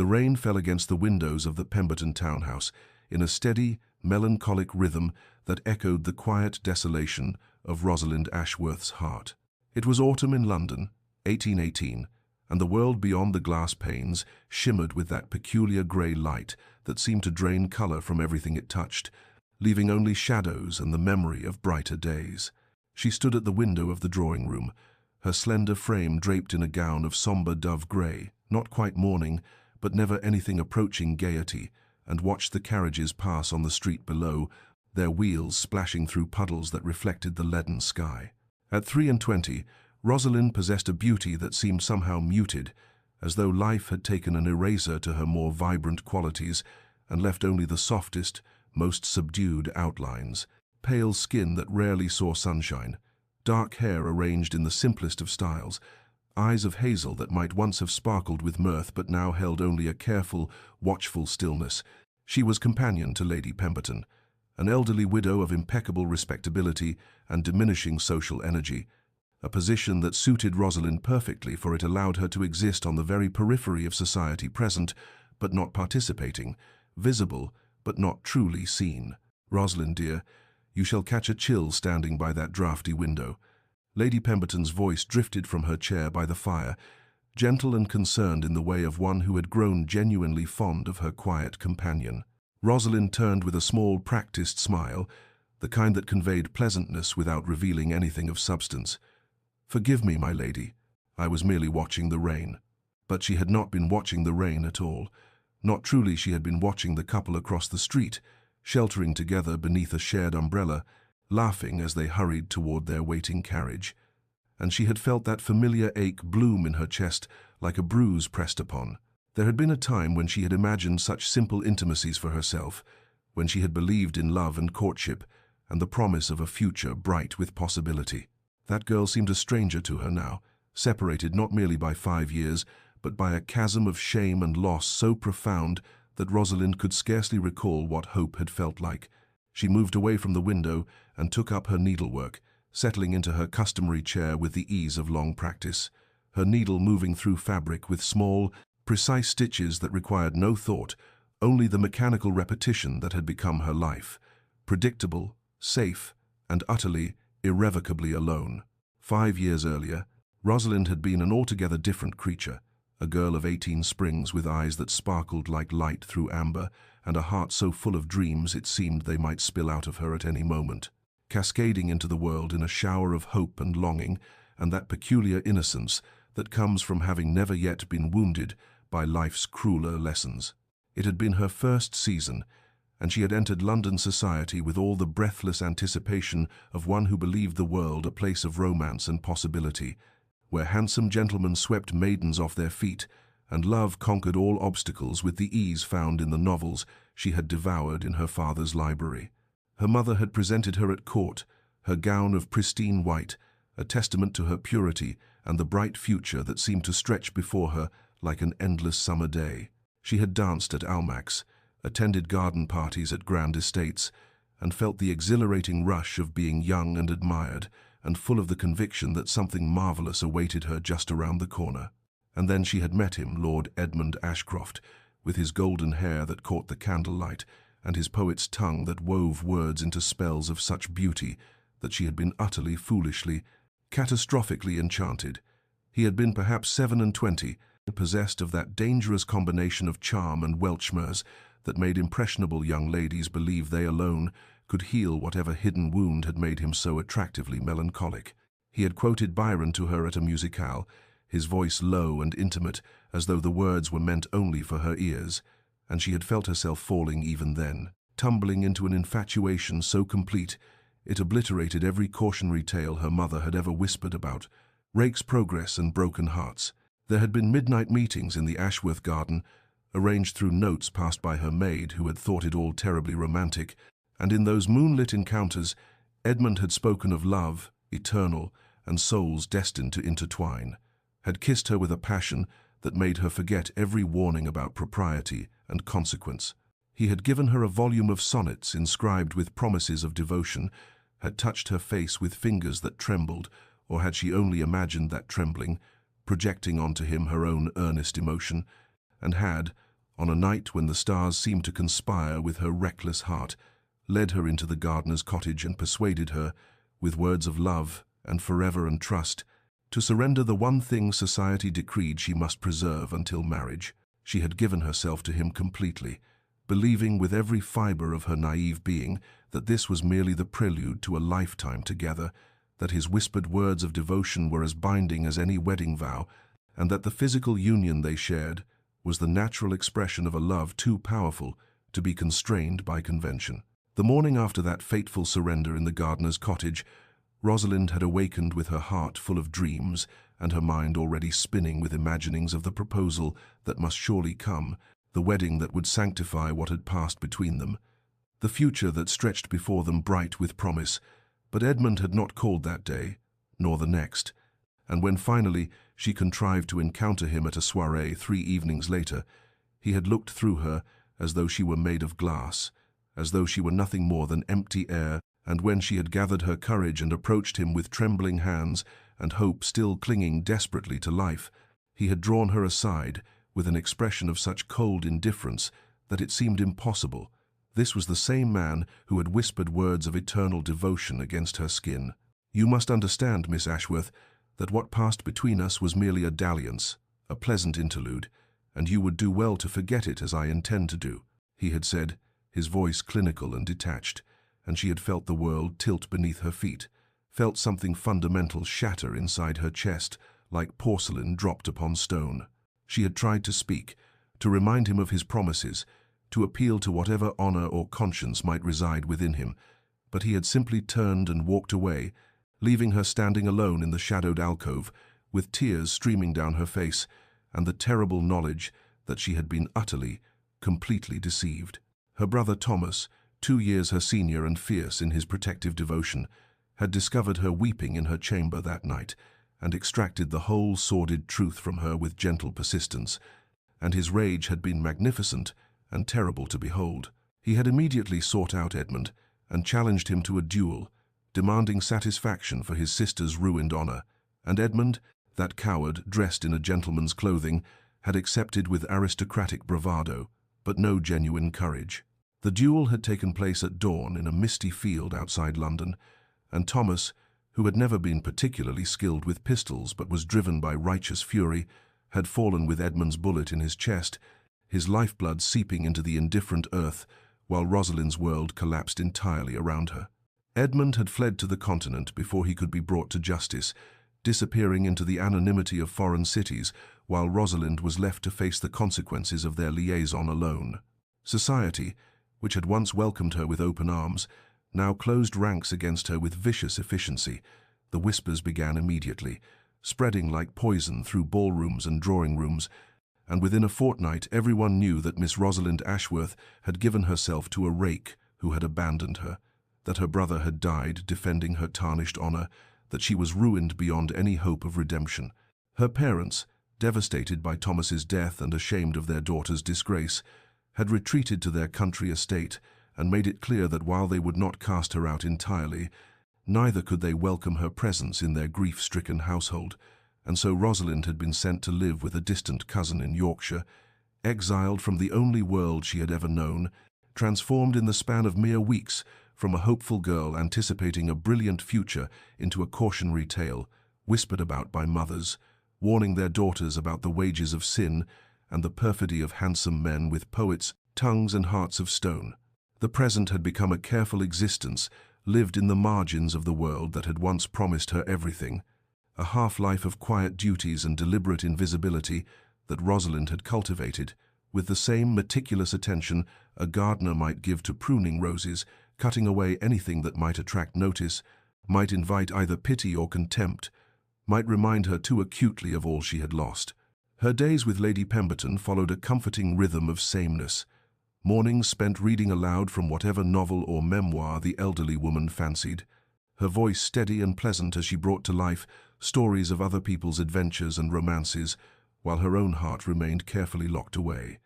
The rain fell against the windows of the Pemberton townhouse in a steady, melancholic rhythm that echoed the quiet desolation of Rosalind Ashworth's heart. It was autumn in London, 1818, and the world beyond the glass panes shimmered with that peculiar grey light that seemed to drain colour from everything it touched, leaving only shadows and the memory of brighter days. She stood at the window of the drawing-room, her slender frame draped in a gown of sombre dove grey, not quite mourning, but never anything approaching gaiety, and watched the carriages pass on the street below, their wheels splashing through puddles that reflected the leaden sky. At 23, Rosalind possessed a beauty that seemed somehow muted, as though life had taken an eraser to her more vibrant qualities and left only the softest, most subdued outlines. Pale skin that rarely saw sunshine, dark hair arranged in the simplest of styles, eyes of hazel that might once have sparkled with mirth but now held only a careful, watchful stillness. She was companion to Lady Pemberton, an elderly widow of impeccable respectability and diminishing social energy, a position that suited Rosalind perfectly, for it allowed her to exist on the very periphery of society, present but not participating, visible but not truly seen. "Rosalind, dear, you shall catch a chill standing by that draughty window." Lady Pemberton's voice drifted from her chair by the fire, gentle and concerned in the way of one who had grown genuinely fond of her quiet companion. Rosalind turned with a small, practiced smile, the kind that conveyed pleasantness without revealing anything of substance. "Forgive me, my lady. I was merely watching the rain." But she had not been watching the rain at all. Not truly. She had been watching the couple across the street, sheltering together beneath a shared umbrella, laughing as they hurried toward their waiting carriage. And she had felt that familiar ache bloom in her chest like a bruise pressed upon. There had been a time when she had imagined such simple intimacies for herself, when she had believed in love and courtship and the promise of a future bright with possibility. That girl seemed a stranger to her now, separated not merely by 5 years, but by a chasm of shame and loss so profound that Rosalind could scarcely recall what hope had felt like. She moved away from the window and took up her needlework, settling into her customary chair with the ease of long practice, her needle moving through fabric with small, precise stitches that required no thought, only the mechanical repetition that had become her life, predictable, safe, and utterly, irrevocably alone. 5 years earlier, Rosalind had been an altogether different creature, a girl of 18 springs with eyes that sparkled like light through amber and a heart so full of dreams it seemed they might spill out of her at any moment, cascading into the world in a shower of hope and longing and that peculiar innocence that comes from having never yet been wounded by life's crueler lessons. It had been her first season, and she had entered London society with all the breathless anticipation of one who believed the world a place of romance and possibility, where handsome gentlemen swept maidens off their feet, and love conquered all obstacles with the ease found in the novels she had devoured in her father's library. Her mother had presented her at court, her gown of pristine white, a testament to her purity and the bright future that seemed to stretch before her like an endless summer day. She had danced at Almack's, attended garden parties at grand estates, and felt the exhilarating rush of being young and admired, and full of the conviction that something marvelous awaited her just around the corner. And then she had met him, Lord Edmund Ashcroft, with his golden hair that caught the candlelight, and his poet's tongue that wove words into spells of such beauty that she had been utterly, foolishly, catastrophically enchanted. He had been perhaps 27, possessed of that dangerous combination of charm and Welshmers that made impressionable young ladies believe they alone could heal whatever hidden wound had made him so attractively melancholic. He had quoted Byron to her at a musicale, his voice low and intimate, as though the words were meant only for her ears, and she had felt herself falling even then, tumbling into an infatuation so complete it obliterated every cautionary tale her mother had ever whispered about Rake's progress and broken hearts. There had been midnight meetings in the Ashworth garden, arranged through notes passed by her maid who had thought it all terribly romantic, and in those moonlit encounters Edmund had spoken of love, eternal, and souls destined to intertwine, had kissed her with a passion that made her forget every warning about propriety and consequence. He had given her a volume of sonnets inscribed with promises of devotion, had touched her face with fingers that trembled, or had she only imagined that trembling, projecting onto him her own earnest emotion, and had, on a night when the stars seemed to conspire with her reckless heart, led her into the gardener's cottage and persuaded her, with words of love and forever and trust, to surrender the one thing society decreed she must preserve until marriage. She had given herself to him completely, believing with every fiber of her naive being that this was merely the prelude to a lifetime together, that his whispered words of devotion were as binding as any wedding vow, and that the physical union they shared was the natural expression of a love too powerful to be constrained by convention. The morning after that fateful surrender in the gardener's cottage, Rosalind had awakened with her heart full of dreams and her mind already spinning with imaginings of the proposal that must surely come, the wedding that would sanctify what had passed between them, the future that stretched before them bright with promise. But Edmund had not called that day, nor the next, and when finally she contrived to encounter him at a soirée 3 evenings later, he had looked through her as though she were made of glass, as though she were nothing more than empty air, and when she had gathered her courage and approached him with trembling hands and hope still clinging desperately to life, he had drawn her aside with an expression of such cold indifference that it seemed impossible. This was the same man who had whispered words of eternal devotion against her skin. "You must understand, Miss Ashworth, that what passed between us was merely a dalliance, a pleasant interlude, and you would do well to forget it as I intend to do," he had said, his voice clinical and detached, and she had felt the world tilt beneath her feet, felt something fundamental shatter inside her chest, like porcelain dropped upon stone. She had tried to speak, to remind him of his promises, to appeal to whatever honor or conscience might reside within him, but he had simply turned and walked away, leaving her standing alone in the shadowed alcove, with tears streaming down her face, and the terrible knowledge that she had been utterly, completely deceived. Her brother Thomas, 2 years her senior and fierce in his protective devotion, had discovered her weeping in her chamber that night, and extracted the whole sordid truth from her with gentle persistence, and his rage had been magnificent and terrible to behold. He had immediately sought out Edmund and challenged him to a duel, demanding satisfaction for his sister's ruined honor, and Edmund, that coward dressed in a gentleman's clothing, had accepted with aristocratic bravado, but no genuine courage. The duel had taken place at dawn in a misty field outside London, and Thomas, who had never been particularly skilled with pistols but was driven by righteous fury, had fallen with Edmund's bullet in his chest, his lifeblood seeping into the indifferent earth, while Rosalind's world collapsed entirely around her. Edmund had fled to the continent before he could be brought to justice, disappearing into the anonymity of foreign cities, while Rosalind was left to face the consequences of their liaison alone. Society, which had once welcomed her with open arms, now closed ranks against her with vicious efficiency. The whispers began immediately, spreading like poison through ballrooms and drawing rooms, and within a fortnight everyone knew that Miss Rosalind Ashworth had given herself to a rake who had abandoned her, that her brother had died defending her tarnished honor, that she was ruined beyond any hope of redemption. Her parents, devastated by Thomas's death and ashamed of their daughter's disgrace, had retreated to their country estate and made it clear that while they would not cast her out entirely, neither could they welcome her presence in their grief-stricken household, and so Rosalind had been sent to live with a distant cousin in Yorkshire, exiled from the only world she had ever known, transformed in the span of mere weeks from a hopeful girl anticipating a brilliant future into a cautionary tale, whispered about by mothers, warning their daughters about the wages of sin and the perfidy of handsome men with poets, tongues and hearts of stone. The present had become a careful existence, lived in the margins of the world that had once promised her everything, a half-life of quiet duties and deliberate invisibility that Rosalind had cultivated, with the same meticulous attention a gardener might give to pruning roses, cutting away anything that might attract notice, might invite either pity or contempt, might remind her too acutely of all she had lost. Her days with Lady Pemberton followed a comforting rhythm of sameness, mornings spent reading aloud from whatever novel or memoir the elderly woman fancied, her voice steady and pleasant as she brought to life stories of other people's adventures and romances, while her own heart remained carefully locked away.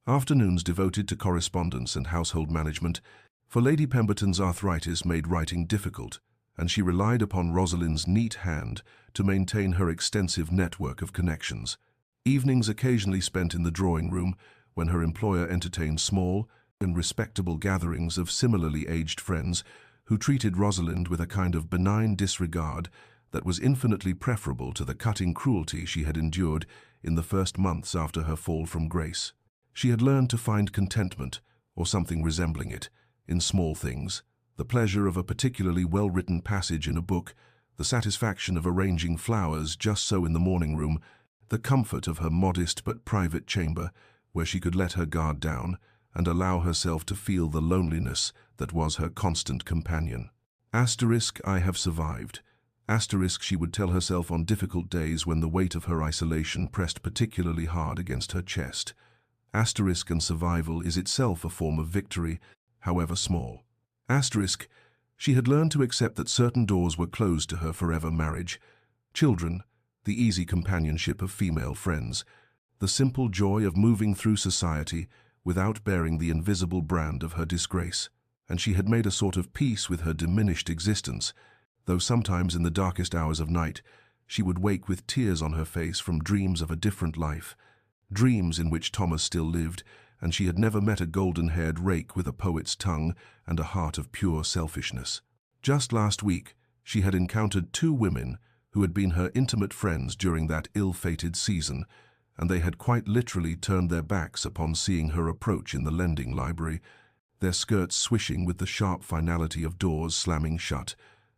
Afternoons devoted to correspondence and household management, for Lady Pemberton's arthritis made writing difficult, and she relied upon Rosalind's neat hand to maintain her extensive network of connections. Evenings occasionally spent in the drawing room, when her employer entertained small and respectable gatherings of similarly aged friends who treated Rosalind with a kind of benign disregard that was infinitely preferable to the cutting cruelty she had endured in the first months after her fall from grace. She had learned to find contentment, or something resembling it, in small things: the pleasure of a particularly well-written passage in a book, the satisfaction of arranging flowers just so in the morning room, the comfort of her modest but private chamber, where she could let her guard down and allow herself to feel the loneliness that was her constant companion. I have survived. She would tell herself on difficult days when the weight of her isolation pressed particularly hard against her chest. And survival is itself a form of victory, however small. She had learned to accept that certain doors were closed to her forever: marriage, children, the easy companionship of female friends, the simple joy of moving through society without bearing the invisible brand of her disgrace. And she had made a sort of peace with her diminished existence, though sometimes in the darkest hours of night she would wake with tears on her face from dreams of a different life, dreams in which Thomas still lived, and she had never met a golden-haired rake with a poet's tongue and a heart of pure selfishness. Just last week she had encountered two women who had been her intimate friends during that ill-fated season, and they had quite literally turned their backs upon seeing her approach in the lending library, their skirts swishing with the sharp finality of doors slamming shut,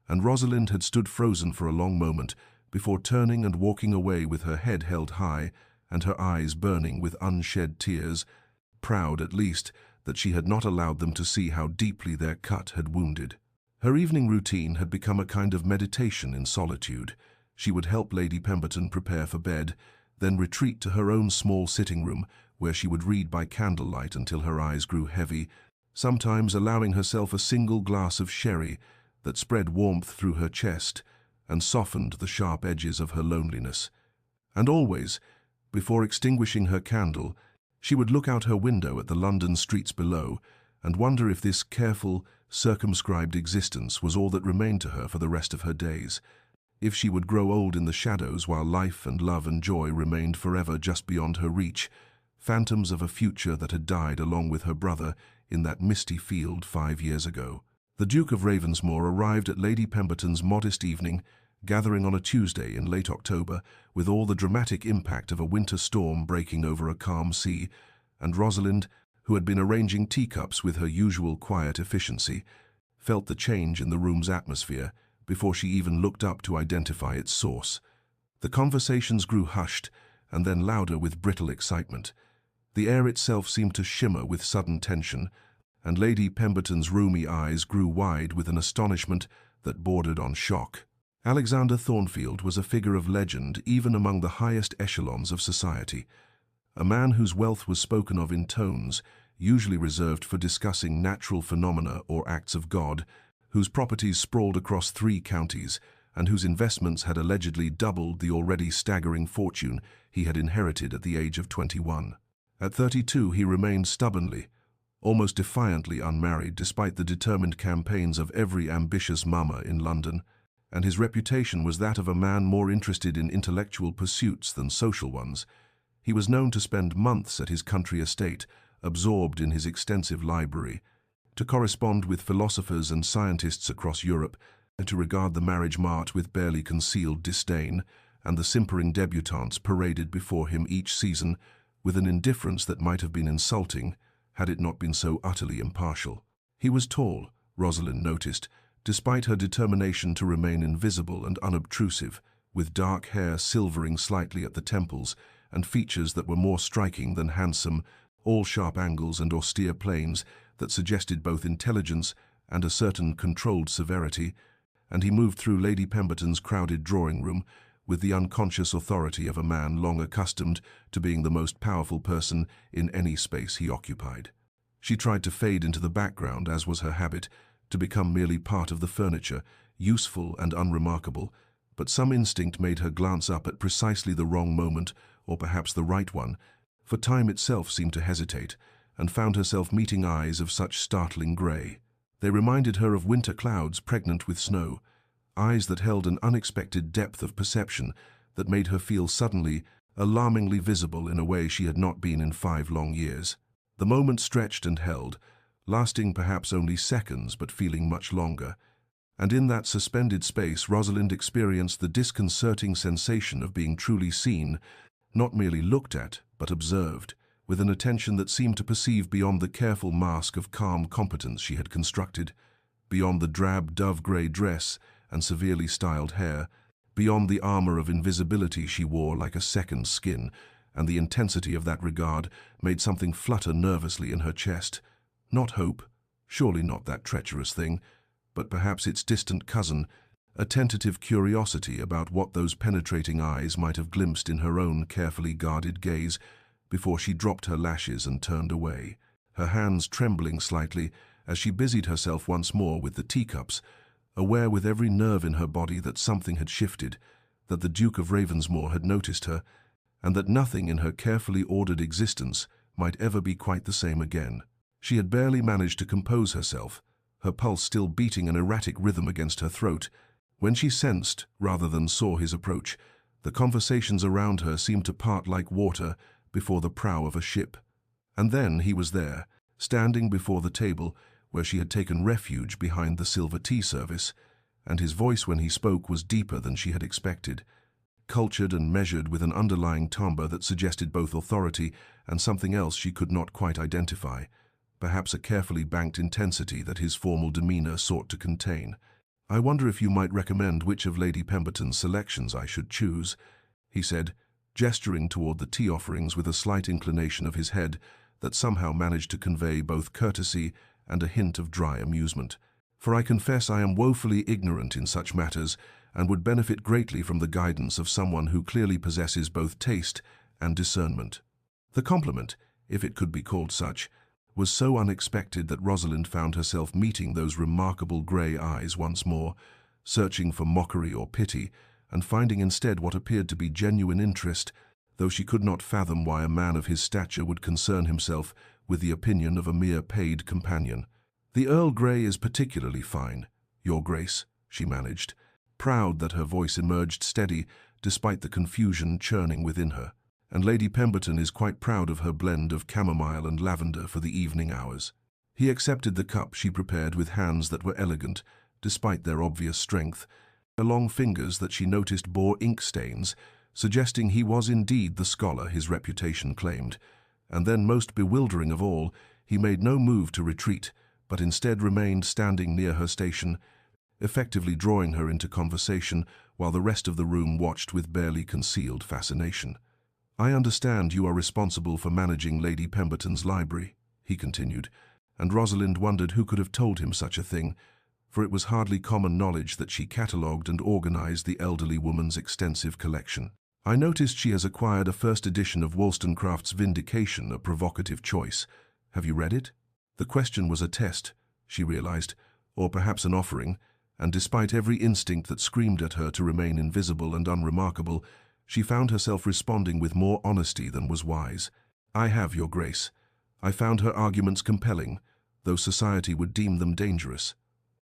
and Rosalind had stood frozen for a long moment before turning and walking away with her head held high and her eyes burning with unshed tears, proud at least that she had not allowed them to see how deeply their cut had wounded. Her evening routine had become a kind of meditation in solitude. She would help Lady Pemberton prepare for bed, then retreat to her own small sitting room, where she would read by candlelight until her eyes grew heavy, sometimes allowing herself a single glass of sherry that spread warmth through her chest and softened the sharp edges of her loneliness. And always, before extinguishing her candle, she would look out her window at the London streets below and wonder if this careful, circumscribed existence was all that remained to her for the rest of her days, if she would grow old in the shadows while life and love and joy remained forever just beyond her reach, phantoms of a future that had died along with her brother in that misty field 5 years ago. The Duke of Ravensmore arrived at Lady Pemberton's modest evening gathering on a Tuesday in late October, with all the dramatic impact of a winter storm breaking over a calm sea, and Rosalind, who had been arranging teacups with her usual quiet efficiency, felt the change in the room's atmosphere before she even looked up to identify its source. The conversations grew hushed and then louder with brittle excitement. The air itself seemed to shimmer with sudden tension, and Lady Pemberton's roomy eyes grew wide with an astonishment that bordered on shock. Alexander Thornfield was a figure of legend even among the highest echelons of society, a man whose wealth was spoken of in tones usually reserved for discussing natural phenomena or acts of God, whose properties sprawled across 3 counties, and whose investments had allegedly doubled the already staggering fortune he had inherited at the age of 21. At 32 he remained stubbornly, almost defiantly unmarried despite the determined campaigns of every ambitious mama in London, and his reputation was that of a man more interested in intellectual pursuits than social ones. He was known to spend months at his country estate, absorbed in his extensive library, to correspond with philosophers and scientists across Europe, and to regard the marriage mart with barely concealed disdain, and the simpering debutantes paraded before him each season with an indifference that might have been insulting had it not been so utterly impartial. He was tall, Rosalind noticed, despite her determination to remain invisible and unobtrusive, with dark hair silvering slightly at the temples and features that were more striking than handsome, all sharp angles and austere planes that suggested both intelligence and a certain controlled severity, and he moved through Lady Pemberton's crowded drawing-room with the unconscious authority of a man long accustomed to being the most powerful person in any space he occupied. She tried to fade into the background, as was her habit, to become merely part of the furniture, useful and unremarkable, but some instinct made her glance up at precisely the wrong moment, or perhaps the right one, for time itself seemed to hesitate, and found herself meeting eyes of such startling grey. They reminded her of winter clouds pregnant with snow, eyes that held an unexpected depth of perception that made her feel suddenly alarmingly visible in a way she had not been in 5 long years. The moment stretched and held, lasting perhaps only seconds but feeling much longer, and in that suspended space Rosalind experienced the disconcerting sensation of being truly seen, not merely looked at, but observed, with an attention that seemed to perceive beyond the careful mask of calm competence she had constructed, beyond the drab dove-grey dress and severely styled hair, beyond the armor of invisibility she wore like a second skin, and the intensity of that regard made something flutter nervously in her chest. Not hope, surely not that treacherous thing, but perhaps its distant cousin, a tentative curiosity about what those penetrating eyes might have glimpsed in her own carefully guarded gaze before she dropped her lashes and turned away, her hands trembling slightly as she busied herself once more with the teacups, aware with every nerve in her body that something had shifted, that the Duke of Ravensmore had noticed her, and that nothing in her carefully ordered existence might ever be quite the same again. She had barely managed to compose herself, her pulse still beating an erratic rhythm against her throat, when she sensed, rather than saw his approach. The conversations around her seemed to part like water before the prow of a ship. And then he was there, standing before the table where she had taken refuge behind the silver tea service, and his voice when he spoke was deeper than she had expected, cultured and measured with an underlying timbre that suggested both authority and something else she could not quite identify, perhaps a carefully banked intensity that his formal demeanor sought to contain. "I wonder if you might recommend which of Lady Pemberton's selections I should choose," he said, gesturing toward the tea offerings with a slight inclination of his head that somehow managed to convey both courtesy and a hint of dry amusement. "For I confess I am woefully ignorant in such matters, and would benefit greatly from the guidance of someone who clearly possesses both taste and discernment." The compliment, if it could be called such, was so unexpected that Rosalind found herself meeting those remarkable grey eyes once more, searching for mockery or pity, and finding instead what appeared to be genuine interest, though she could not fathom why a man of his stature would concern himself with the opinion of a mere paid companion. "The Earl Grey is particularly fine, Your Grace," she managed, proud that her voice emerged steady despite the confusion churning within her. "And Lady Pemberton is quite proud of her blend of chamomile and lavender for the evening hours." He accepted the cup she prepared with hands that were elegant, despite their obvious strength, her long fingers that she noticed bore ink stains, suggesting he was indeed the scholar his reputation claimed. And then, most bewildering of all, he made no move to retreat, but instead remained standing near her station, effectively drawing her into conversation while the rest of the room watched with barely concealed fascination. "I understand you are responsible for managing Lady Pemberton's library," he continued, and Rosalind wondered who could have told him such a thing, for it was hardly common knowledge that she catalogued and organized the elderly woman's extensive collection. "I noticed she has acquired a first edition of Wollstonecraft's Vindication, a provocative choice. Have you read it?" The question was a test, she realized, or perhaps an offering, and despite every instinct that screamed at her to remain invisible and unremarkable, she found herself responding with more honesty than was wise. "I have, Your Grace. I found her arguments compelling, though society would deem them dangerous."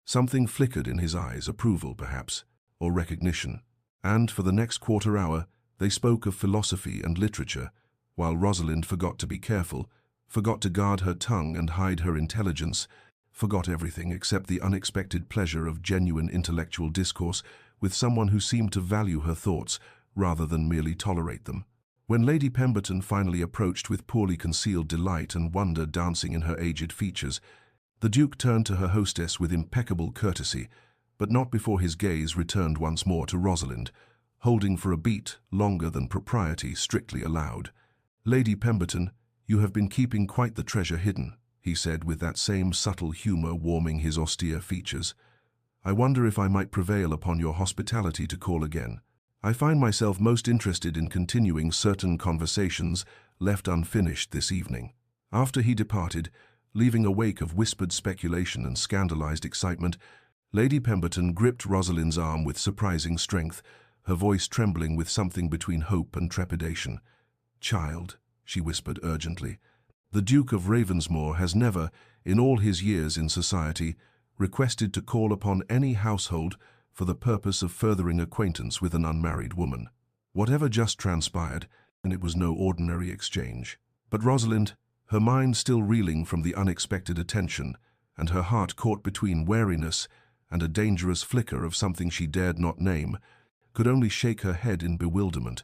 Something flickered in his eyes, approval perhaps, or recognition, and for the next quarter hour they spoke of philosophy and literature, while Rosalind forgot to be careful, forgot to guard her tongue and hide her intelligence, forgot everything except the unexpected pleasure of genuine intellectual discourse with someone who seemed to value her thoughts rather than merely tolerate them. When Lady Pemberton finally approached with poorly concealed delight and wonder dancing in her aged features, the Duke turned to her hostess with impeccable courtesy, but not before his gaze returned once more to Rosalind, holding for a beat longer than propriety strictly allowed. "Lady Pemberton, you have been keeping quite the treasure hidden," he said with that same subtle humor warming his austere features. "I wonder if I might prevail upon your hospitality to call again. I find myself most interested in continuing certain conversations left unfinished this evening." After he departed, leaving a wake of whispered speculation and scandalized excitement, Lady Pemberton gripped Rosalind's arm with surprising strength, her voice trembling with something between hope and trepidation. "Child," she whispered urgently, "the Duke of Ravensmore has never, in all his years in society, requested to call upon any household for the purpose of furthering acquaintance with an unmarried woman. Whatever just transpired, and it was no ordinary exchange. But Rosalind, her mind still reeling from the unexpected attention, and her heart caught between wariness and a dangerous flicker of something she dared not name, could only shake her head in bewilderment,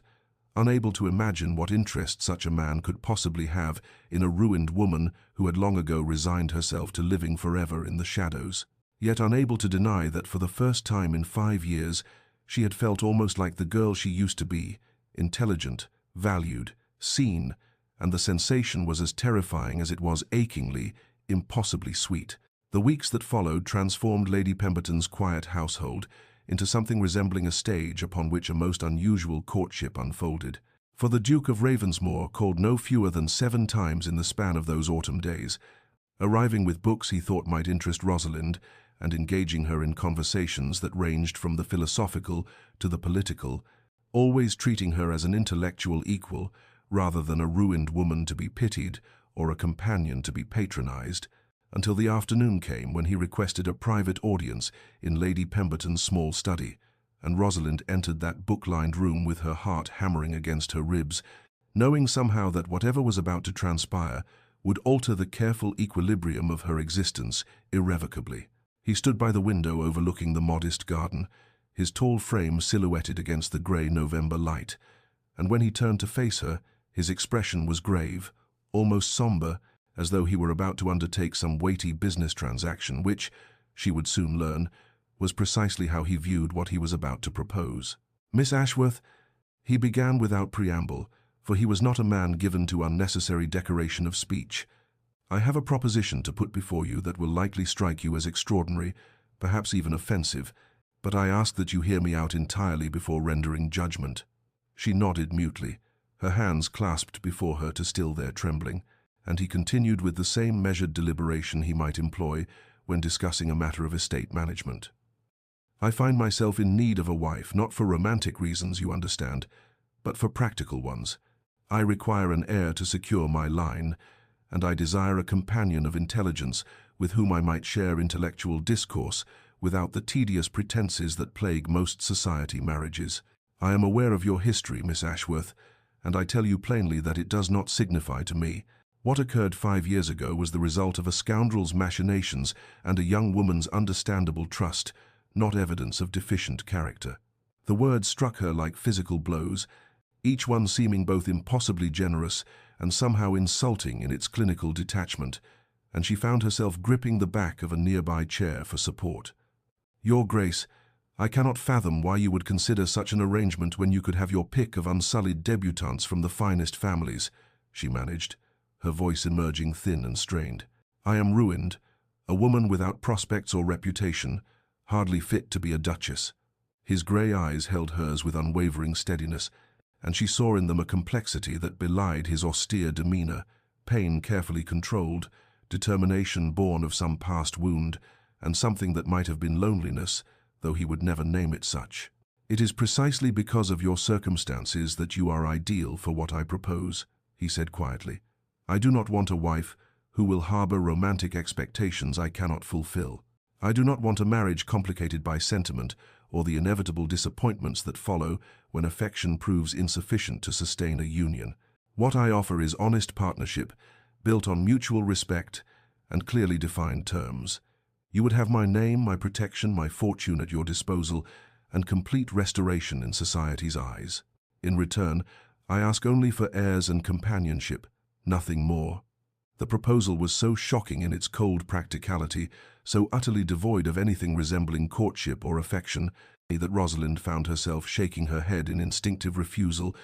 unable to imagine what interest such a man could possibly have in a ruined woman who had long ago resigned herself to living forever in the shadows, yet unable to deny that for the first time in 5 years she had felt almost like the girl she used to be, intelligent, valued, seen, and the sensation was as terrifying as it was achingly, impossibly sweet. The weeks that followed transformed Lady Pemberton's quiet household into something resembling a stage upon which a most unusual courtship unfolded. For the Duke of Ravensmoor called no fewer than 7 times in the span of those autumn days, arriving with books he thought might interest Rosalind and engaging her in conversations that ranged from the philosophical to the political, always treating her as an intellectual equal rather than a ruined woman to be pitied or a companion to be patronized, until the afternoon came when he requested a private audience in Lady Pemberton's small study, and Rosalind entered that book-lined room with her heart hammering against her ribs, knowing somehow that whatever was about to transpire would alter the careful equilibrium of her existence irrevocably. He stood by the window overlooking the modest garden, his tall frame silhouetted against the grey November light, and when he turned to face her, his expression was grave, almost somber, as though he were about to undertake some weighty business transaction which, she would soon learn, was precisely how he viewed what he was about to propose. "Miss Ashworth," he began without preamble, for he was not a man given to unnecessary decoration of speech, "I have a proposition to put before you that will likely strike you as extraordinary, perhaps even offensive, but I ask that you hear me out entirely before rendering judgment." She nodded mutely, her hands clasped before her to still their trembling, and he continued with the same measured deliberation he might employ when discussing a matter of estate management. "I find myself in need of a wife, not for romantic reasons, you understand, but for practical ones. I require an heir to secure my line, and I desire a companion of intelligence with whom I might share intellectual discourse without the tedious pretenses that plague most society marriages. I am aware of your history, Miss Ashworth, and I tell you plainly that it does not signify to me. What occurred 5 years ago was the result of a scoundrel's machinations and a young woman's understandable trust, not evidence of deficient character." The words struck her like physical blows, each one seeming both impossibly generous and somehow insulting in its clinical detachment, and she found herself gripping the back of a nearby chair for support. "Your Grace, I cannot fathom why you would consider such an arrangement when you could have your pick of unsullied debutantes from the finest families," she managed, her voice emerging thin and strained. "I am ruined, a woman without prospects or reputation, hardly fit to be a duchess." His grey eyes held hers with unwavering steadiness, and she saw in them a complexity that belied his austere demeanour, pain carefully controlled, determination born of some past wound, and something that might have been loneliness, though he would never name it such. "It is precisely because of your circumstances that you are ideal for what I propose," he said quietly. "I do not want a wife who will harbour romantic expectations I cannot fulfill. I do not want a marriage complicated by sentiment or the inevitable disappointments that follow when affection proves insufficient to sustain a union. What I offer is honest partnership, built on mutual respect and clearly defined terms. You would have my name, my protection, my fortune at your disposal, and complete restoration in society's eyes. In return, I ask only for heirs and companionship, nothing more." The proposal was so shocking in its cold practicality, so utterly devoid of anything resembling courtship or affection, that Rosalind found herself shaking her head in instinctive refusal,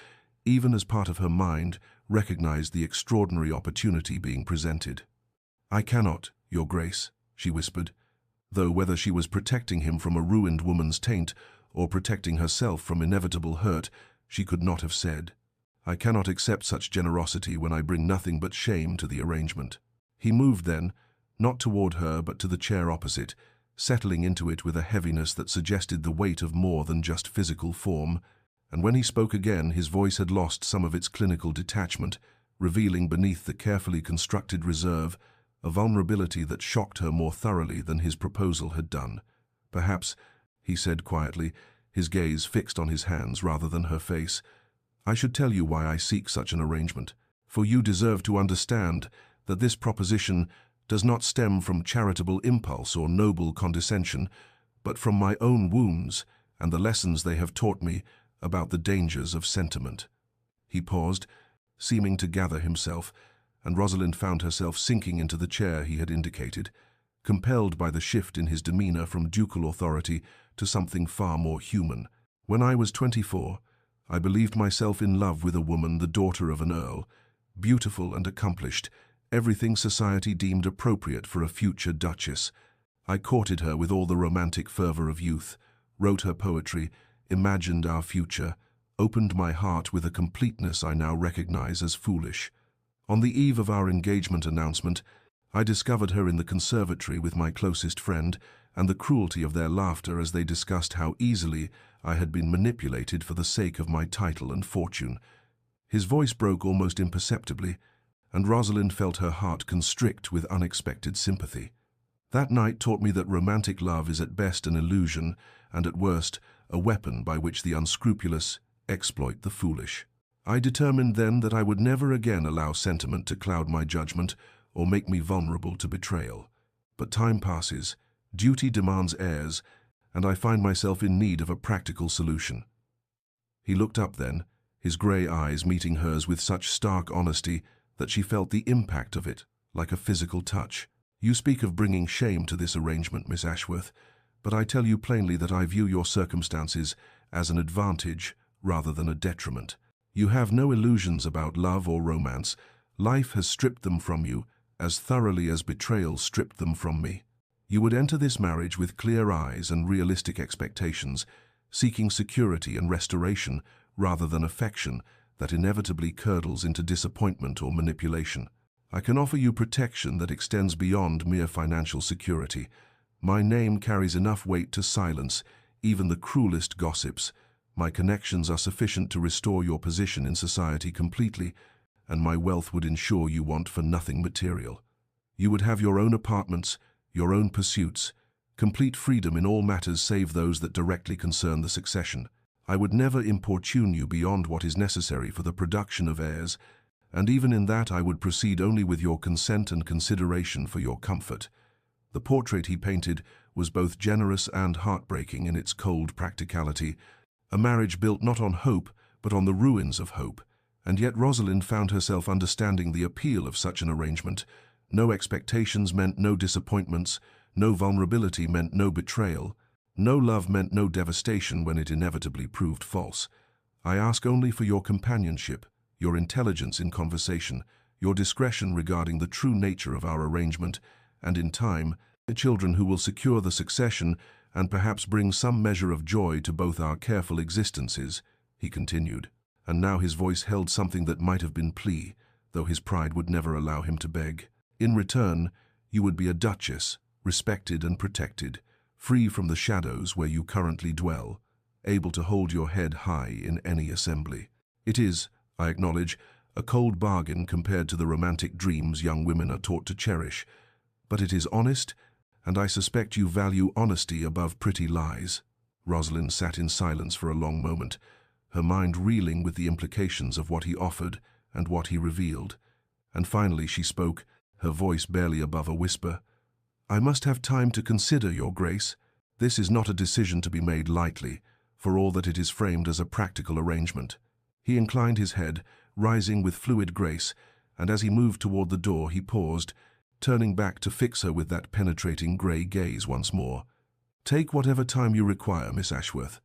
even as part of her mind recognized the extraordinary opportunity being presented. "I cannot, Your Grace," she whispered, though whether she was protecting him from a ruined woman's taint or protecting herself from inevitable hurt, she could not have said. "I cannot accept such generosity when I bring nothing but shame to the arrangement." He moved then, not toward her but to the chair opposite, settling into it with a heaviness that suggested the weight of more than just physical form, and when he spoke again his voice had lost some of its clinical detachment, revealing beneath the carefully constructed reserve a vulnerability that shocked her more thoroughly than his proposal had done. "Perhaps," he said quietly, his gaze fixed on his hands rather than her face, I should tell you why I seek such an arrangement, for you deserve to understand that this proposition does not stem from charitable impulse or noble condescension, but from my own wounds and the lessons they have taught me about the dangers of sentiment." He paused, seeming to gather himself, and Rosalind found herself sinking into the chair he had indicated, compelled by the shift in his demeanor from ducal authority to something far more human. "When I was 24, I believed myself in love with a woman, the daughter of an earl, beautiful and accomplished, everything society deemed appropriate for a future duchess. I courted her with all the romantic fervor of youth, wrote her poetry, imagined our future, opened my heart with a completeness I now recognize as foolish. On the eve of our engagement announcement, I discovered her in the conservatory with my closest friend, and the cruelty of their laughter as they discussed how easily I had been manipulated for the sake of my title and fortune." His voice broke almost imperceptibly, and Rosalind felt her heart constrict with unexpected sympathy. "That night taught me that romantic love is at best an illusion, and at worst a weapon by which the unscrupulous exploit the foolish. I determined then that I would never again allow sentiment to cloud my judgment or make me vulnerable to betrayal. But time passes, duty demands heirs, and I find myself in need of a practical solution." He looked up then, his grey eyes meeting hers with such stark honesty that she felt the impact of it, like a physical touch. "You speak of bringing shame to this arrangement, Miss Ashworth, but I tell you plainly that I view your circumstances as an advantage rather than a detriment. You have no illusions about love or romance. Life has stripped them from you as thoroughly as betrayal stripped them from me. You would enter this marriage with clear eyes and realistic expectations, seeking security and restoration rather than affection that inevitably curdles into disappointment or manipulation. I can offer you protection that extends beyond mere financial security. My name carries enough weight to silence even the cruelest gossips. My connections are sufficient to restore your position in society completely, and my wealth would ensure you want for nothing material. You would have your own apartments, your own pursuits, complete freedom in all matters save those that directly concern the succession. I would never importune you beyond what is necessary for the production of heirs, and even in that I would proceed only with your consent and consideration for your comfort." The portrait he painted was both generous and heartbreaking in its cold practicality, a marriage built not on hope, but on the ruins of hope, and yet Rosalind found herself understanding the appeal of such an arrangement. No expectations meant no disappointments, no vulnerability meant no betrayal, no love meant no devastation when it inevitably proved false. "I ask only for your companionship, your intelligence in conversation, your discretion regarding the true nature of our arrangement, and in time, children who will secure the succession and perhaps bring some measure of joy to both our careful existences," he continued, and now his voice held something that might have been plea, though his pride would never allow him to beg. "In return, you would be a duchess, respected and protected, free from the shadows where you currently dwell, able to hold your head high in any assembly. It is, I acknowledge, a cold bargain compared to the romantic dreams young women are taught to cherish, but it is honest, and I suspect you value honesty above pretty lies." Rosalind sat in silence for a long moment, her mind reeling with the implications of what he offered and what he revealed, and finally she spoke, her voice barely above a whisper. "I must have time to consider, Your Grace. This is not a decision to be made lightly, for all that it is framed as a practical arrangement." He inclined his head, rising with fluid grace, and as he moved toward the door he paused, turning back to fix her with that penetrating grey gaze once more. "Take whatever time you require, Miss Ashworth.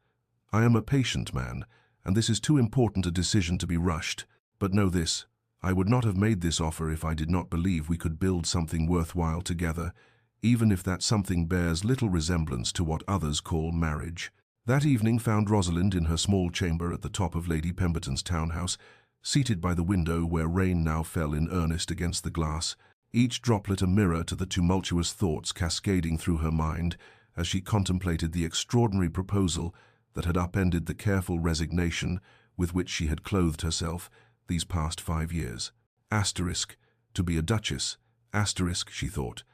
I am a patient man, and this is too important a decision to be rushed. But know this, I would not have made this offer if I did not believe we could build something worthwhile together, even if that something bears little resemblance to what others call marriage." That evening found Rosalind in her small chamber at the top of Lady Pemberton's townhouse, seated by the window where rain now fell in earnest against the glass, each droplet a mirror to the tumultuous thoughts cascading through her mind as she contemplated the extraordinary proposal that had upended the careful resignation with which she had clothed herself these past 5 years. Asterisk, to be a duchess, asterisk, she thought,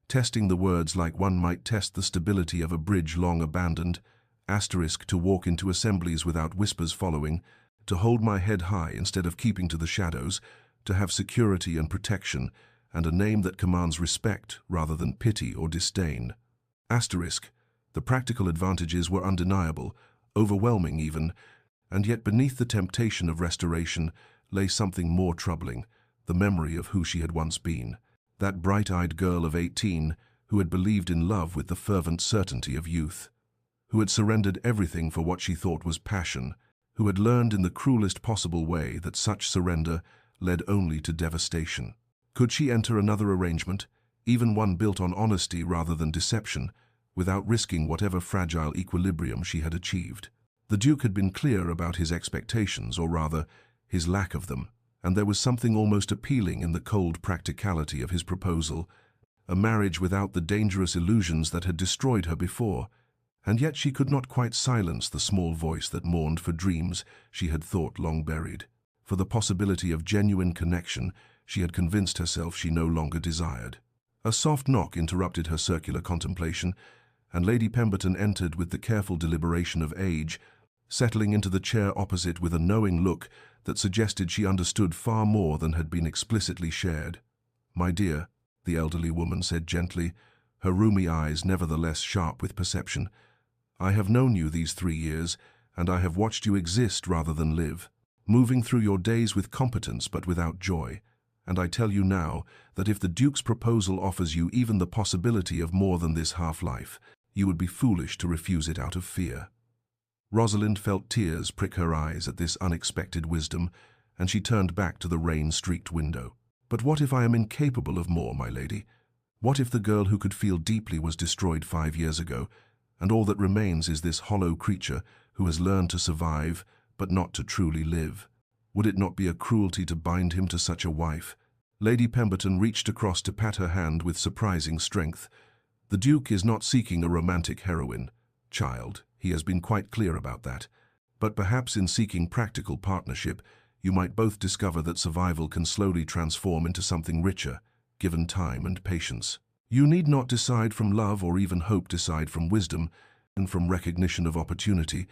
testing the words like one might test the stability of a bridge long abandoned, asterisk, to walk into assemblies without whispers following, to hold my head high instead of keeping to the shadows, to have security and protection, and a name that commands respect rather than pity or disdain. Asterisk. The practical advantages were undeniable, overwhelming even, and yet beneath the temptation of restoration lay something more troubling, the memory of who she had once been. That bright-eyed girl of 18 who had believed in love with the fervent certainty of youth, who had surrendered everything for what she thought was passion, who had learned in the cruelest possible way that such surrender led only to devastation. Could she enter another arrangement, even one built on honesty rather than deception, without risking whatever fragile equilibrium she had achieved? The Duke had been clear about his expectations, or rather, his lack of them, and there was something almost appealing in the cold practicality of his proposal, a marriage without the dangerous illusions that had destroyed her before. And yet she could not quite silence the small voice that mourned for dreams she had thought long buried, for the possibility of genuine connection she had convinced herself she no longer desired. A soft knock interrupted her circular contemplation, and Lady Pemberton entered with the careful deliberation of age, settling into the chair opposite with a knowing look that suggested she understood far more than had been explicitly shared. "My dear," the elderly woman said gently, her rheumy eyes nevertheless sharp with perception, "I have known you these 3 years, and I have watched you exist rather than live, moving through your days with competence but without joy, and I tell you now that if the Duke's proposal offers you even the possibility of more than this half-life, you would be foolish to refuse it out of fear." Rosalind felt tears prick her eyes at this unexpected wisdom, and she turned back to the rain-streaked window. "But what if I am incapable of more, my lady? What if the girl who could feel deeply was destroyed 5 years ago, and all that remains is this hollow creature who has learned to survive, but not to truly live? Would it not be a cruelty to bind him to such a wife?" Lady Pemberton reached across to pat her hand with surprising strength. "The Duke is not seeking a romantic heroine, child. He has been quite clear about that. But perhaps in seeking practical partnership, you might both discover that survival can slowly transform into something richer, given time and patience. You need not decide from love or even hope, decide from wisdom and from recognition of opportunity,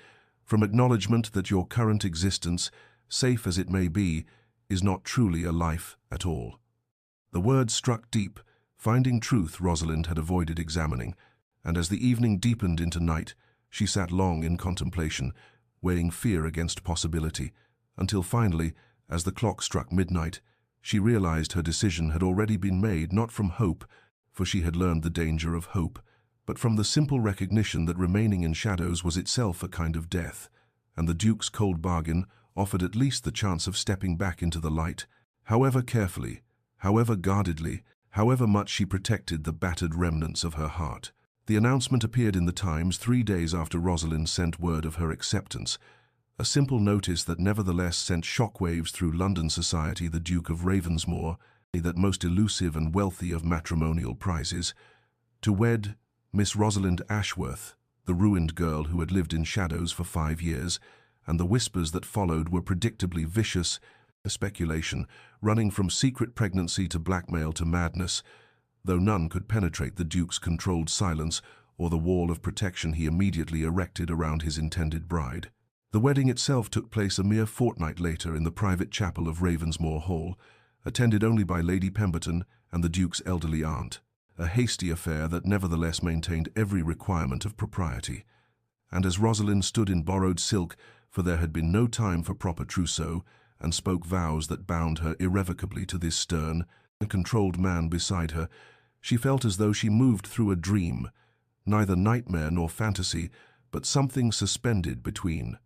from acknowledgement that your current existence, safe as it may be, is not truly a life at all." The words struck deep, finding truth Rosalind had avoided examining, and as the evening deepened into night, she sat long in contemplation, weighing fear against possibility, until finally, as the clock struck midnight, she realized her decision had already been made, not from hope, for she had learned the danger of hope, but from the simple recognition that remaining in shadows was itself a kind of death, and the Duke's cold bargain offered at least the chance of stepping back into the light, however carefully, however guardedly, however much she protected the battered remnants of her heart. The announcement appeared in the Times 3 days after Rosalind sent word of her acceptance, a simple notice that nevertheless sent shockwaves through London society. The Duke of Ravensmore, that most elusive and wealthy of matrimonial prizes, to wed Miss Rosalind Ashworth, the ruined girl who had lived in shadows for 5 years, and the whispers that followed were predictably vicious, a speculation running from secret pregnancy to blackmail to madness, though none could penetrate the Duke's controlled silence or the wall of protection he immediately erected around his intended bride. The wedding itself took place a mere fortnight later in the private chapel of Ravensmore Hall, attended only by Lady Pemberton and the Duke's elderly aunt, a hasty affair that nevertheless maintained every requirement of propriety. And as Rosalind stood in borrowed silk, for there had been no time for proper trousseau, and spoke vows that bound her irrevocably to this stern and controlled man beside her, she felt as though she moved through a dream, neither nightmare nor fantasy, but something suspended between.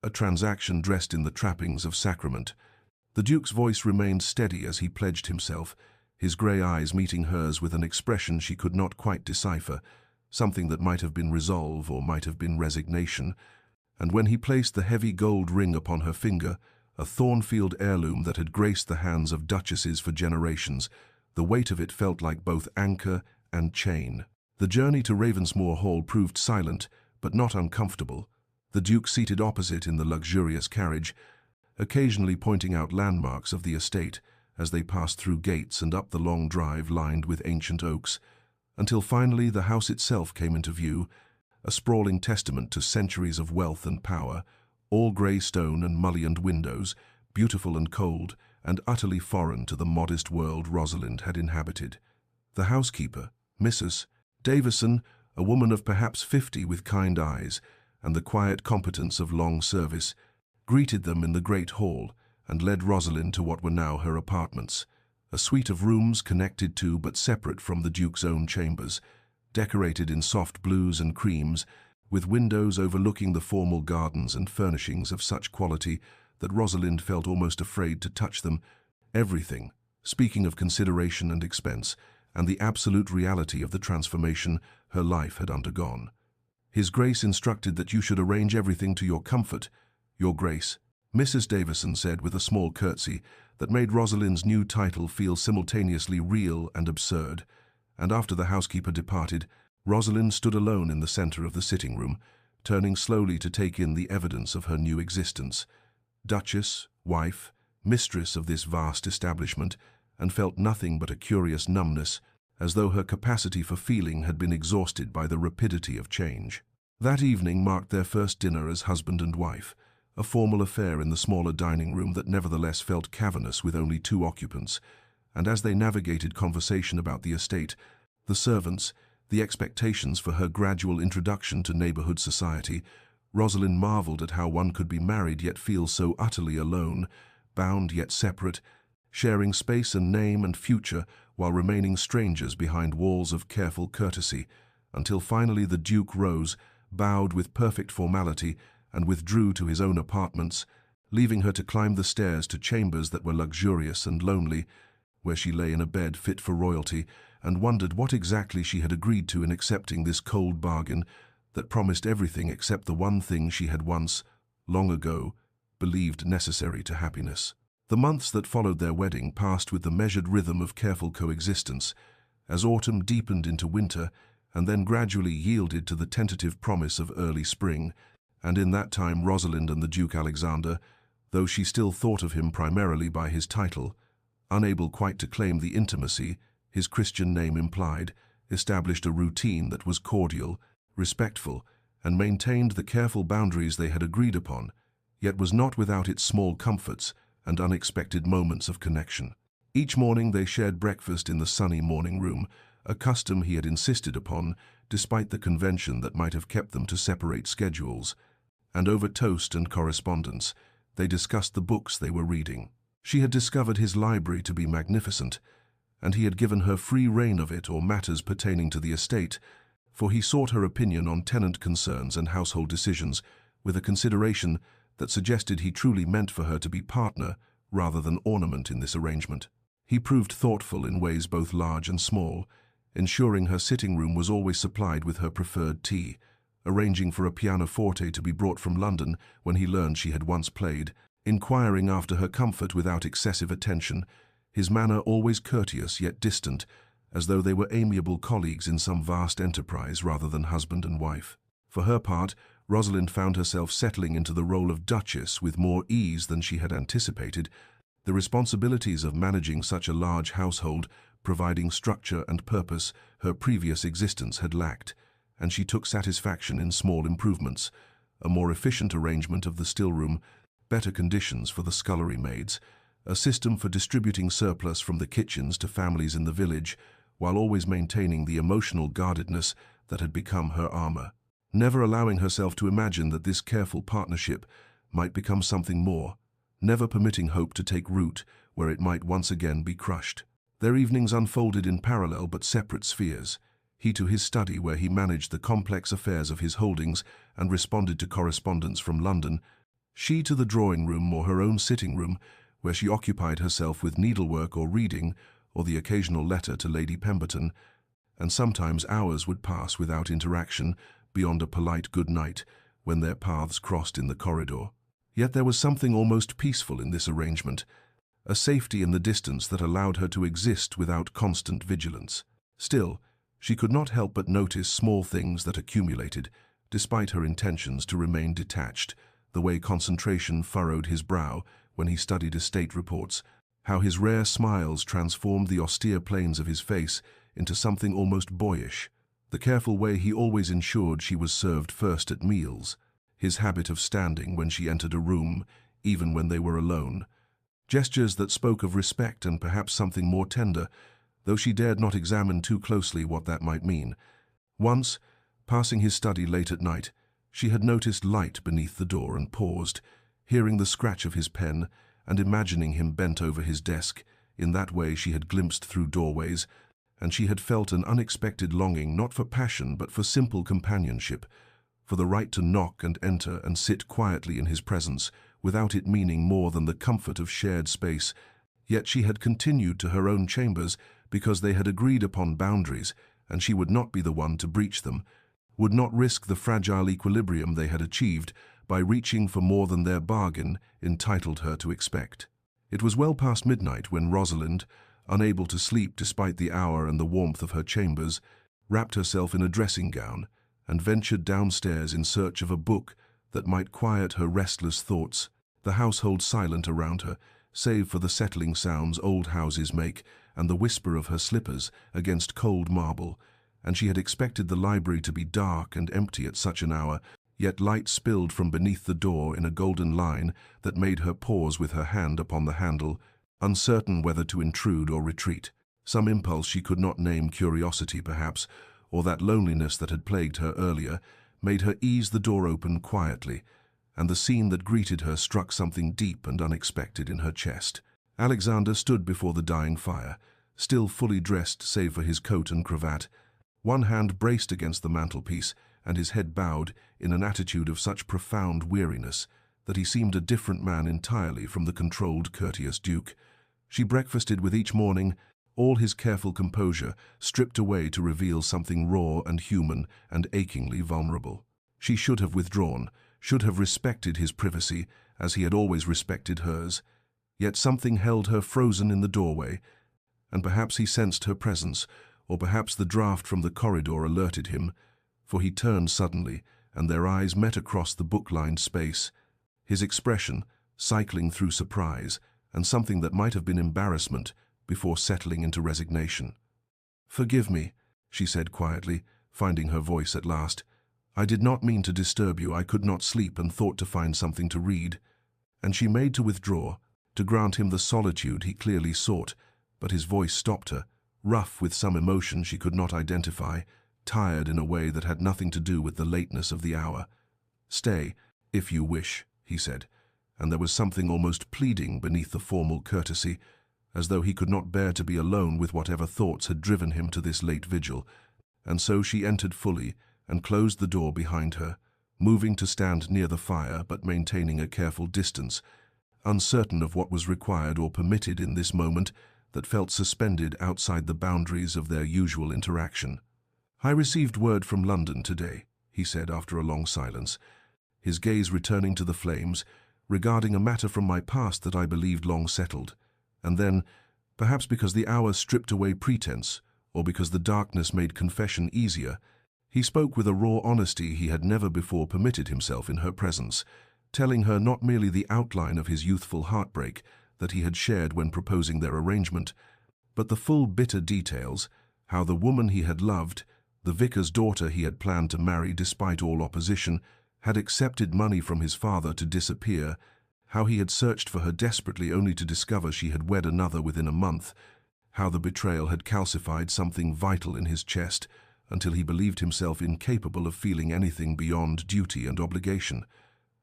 A transaction dressed in the trappings of sacrament. The Duke's voice remained steady as he pledged himself, his grey eyes meeting hers with an expression she could not quite decipher, something that might have been resolve or might have been resignation, and when he placed the heavy gold ring upon her finger, a Thornfield heirloom that had graced the hands of duchesses for generations, the weight of it felt like both anchor and chain. The journey to Ravensmore Hall proved silent, but not uncomfortable, the Duke seated opposite in the luxurious carriage, occasionally pointing out landmarks of the estate as they passed through gates and up the long drive lined with ancient oaks, until finally the house itself came into view, a sprawling testament to centuries of wealth and power, all grey stone and mullioned windows, beautiful and cold, and utterly foreign to the modest world Rosalind had inhabited. The housekeeper, Mrs. Davison, a woman of perhaps 50 with kind eyes and the quiet competence of long service, greeted them in the great hall and led Rosalind to what were now her apartments, a suite of rooms connected to but separate from the Duke's own chambers, decorated in soft blues and creams, with windows overlooking the formal gardens and furnishings of such quality that Rosalind felt almost afraid to touch them. Everything, speaking of consideration and expense, and the absolute reality of the transformation her life had undergone. His Grace instructed that you should arrange everything to your comfort, Your Grace, Mrs. Davison said with a small curtsy that made Rosalind's new title feel simultaneously real and absurd, and after the housekeeper departed, Rosalind stood alone in the center of the sitting room, turning slowly to take in the evidence of her new existence. Duchess, wife, mistress of this vast establishment, and felt nothing but a curious numbness, as though her capacity for feeling had been exhausted by the rapidity of change. That evening marked their first dinner as husband and wife, a formal affair in the smaller dining room that nevertheless felt cavernous with only 2 occupants, and as they navigated conversation about the estate, the servants, the expectations for her gradual introduction to neighborhood society, Rosalind marveled at how one could be married yet feel so utterly alone, bound yet separate, sharing space and name and future while remaining strangers behind walls of careful courtesy, until finally the Duke rose, bowed with perfect formality, and withdrew to his own apartments, leaving her to climb the stairs to chambers that were luxurious and lonely, where she lay in a bed fit for royalty, and wondered what exactly she had agreed to in accepting this cold bargain that promised everything except the one thing she had once, long ago, believed necessary to happiness. The months that followed their wedding passed with the measured rhythm of careful coexistence, as autumn deepened into winter and then gradually yielded to the tentative promise of early spring, and in that time Rosalind and the Duke Alexander, though she still thought of him primarily by his title, unable quite to claim the intimacy his Christian name implied, established a routine that was cordial, respectful, and maintained the careful boundaries they had agreed upon, yet was not without its small comforts and unexpected moments of connection. Each morning they shared breakfast in the sunny morning room, a custom he had insisted upon, despite the convention that might have kept them to separate schedules, and over toast and correspondence, they discussed the books they were reading. She had discovered his library to be magnificent, and he had given her free rein of it or matters pertaining to the estate, for he sought her opinion on tenant concerns and household decisions with a consideration that suggested he truly meant for her to be partner rather than ornament in this arrangement. He proved thoughtful in ways both large and small, ensuring her sitting room was always supplied with her preferred tea, arranging for a pianoforte to be brought from London when he learned she had once played, inquiring after her comfort without excessive attention, his manner always courteous yet distant, as though they were amiable colleagues in some vast enterprise rather than husband and wife. For her part, Rosalind found herself settling into the role of Duchess with more ease than she had anticipated, the responsibilities of managing such a large household, providing structure and purpose her previous existence had lacked, and she took satisfaction in small improvements, a more efficient arrangement of the still-room, better conditions for the scullery maids, a system for distributing surplus from the kitchens to families in the village, while always maintaining the emotional guardedness that had become her armor, never allowing herself to imagine that this careful partnership might become something more, never permitting hope to take root where it might once again be crushed. Their evenings unfolded in parallel but separate spheres, he to his study where he managed the complex affairs of his holdings and responded to correspondence from London, she to the drawing room or her own sitting room, where she occupied herself with needlework or reading, or the occasional letter to Lady Pemberton, and sometimes hours would pass without interaction beyond a polite good night when their paths crossed in the corridor. Yet there was something almost peaceful in this arrangement, a safety in the distance that allowed her to exist without constant vigilance. Still, she could not help but notice small things that accumulated, despite her intentions to remain detached, the way concentration furrowed his brow when he studied estate reports, how his rare smiles transformed the austere planes of his face into something almost boyish, the careful way he always ensured she was served first at meals, his habit of standing when she entered a room, even when they were alone. Gestures that spoke of respect and perhaps something more tender, though she dared not examine too closely what that might mean. Once, passing his study late at night, she had noticed light beneath the door and paused, hearing the scratch of his pen and imagining him bent over his desk. In that way she had glimpsed through doorways, and she had felt an unexpected longing not for passion but for simple companionship, for the right to knock and enter and sit quietly in his presence, without it meaning more than the comfort of shared space. Yet she had continued to her own chambers because they had agreed upon boundaries, and she would not be the one to breach them, would not risk the fragile equilibrium they had achieved by reaching for more than their bargain entitled her to expect. It was well past midnight when Rosalind, unable to sleep despite the hour and the warmth of her chambers, wrapped herself in a dressing gown and ventured downstairs in search of a book that might quiet her restless thoughts, the household silent around her, save for the settling sounds old houses make and the whisper of her slippers against cold marble, and she had expected the library to be dark and empty at such an hour, yet light spilled from beneath the door in a golden line that made her pause with her hand upon the handle, uncertain whether to intrude or retreat. Some impulse she could not name, curiosity perhaps, or that loneliness that had plagued her earlier, made her ease the door open quietly, and the scene that greeted her struck something deep and unexpected in her chest. Alexander stood before the dying fire, still fully dressed save for his coat and cravat, one hand braced against the mantelpiece and his head bowed in an attitude of such profound weariness that he seemed a different man entirely from the controlled, courteous Duke. She breakfasted with each morning, all his careful composure stripped away to reveal something raw and human and achingly vulnerable. She should have withdrawn, should have respected his privacy as he had always respected hers, yet something held her frozen in the doorway, and perhaps he sensed her presence, or perhaps the draught from the corridor alerted him, for he turned suddenly, and their eyes met across the book-lined space, his expression cycling through surprise and something that might have been embarrassment before settling into resignation. "Forgive me," she said quietly, finding her voice at last. "I did not mean to disturb you. I could not sleep and thought to find something to read." And she made to withdraw, to grant him the solitude he clearly sought, but his voice stopped her, rough with some emotion she could not identify, tired in a way that had nothing to do with the lateness of the hour. "Stay, if you wish," he said, and there was something almost pleading beneath the formal courtesy, as though he could not bear to be alone with whatever thoughts had driven him to this late vigil. And so she entered fully and closed the door behind her, moving to stand near the fire but maintaining a careful distance, uncertain of what was required or permitted in this moment that felt suspended outside the boundaries of their usual interaction. "I received word from London today," he said after a long silence, his gaze returning to the flames, regarding a matter from my past that I believed long settled. And then, perhaps because the hour stripped away pretense, or because the darkness made confession easier, he spoke with a raw honesty he had never before permitted himself in her presence, telling her not merely the outline of his youthful heartbreak that he had shared when proposing their arrangement, but the full bitter details, how the woman he had loved, the vicar's daughter he had planned to marry despite all opposition, had accepted money from his father to disappear, how he had searched for her desperately only to discover she had wed another within a month, how the betrayal had calcified something vital in his chest until he believed himself incapable of feeling anything beyond duty and obligation,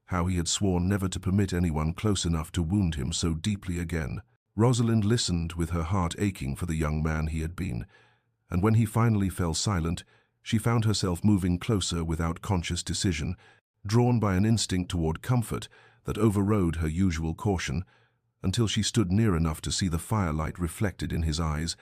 how he had sworn never to permit anyone close enough to wound him so deeply again. Rosalind listened with her heart aching for the young man he had been, and when he finally fell silent, she found herself moving closer without conscious decision, drawn by an instinct toward comfort that overrode her usual caution, until she stood near enough to see the firelight reflected in his eyes,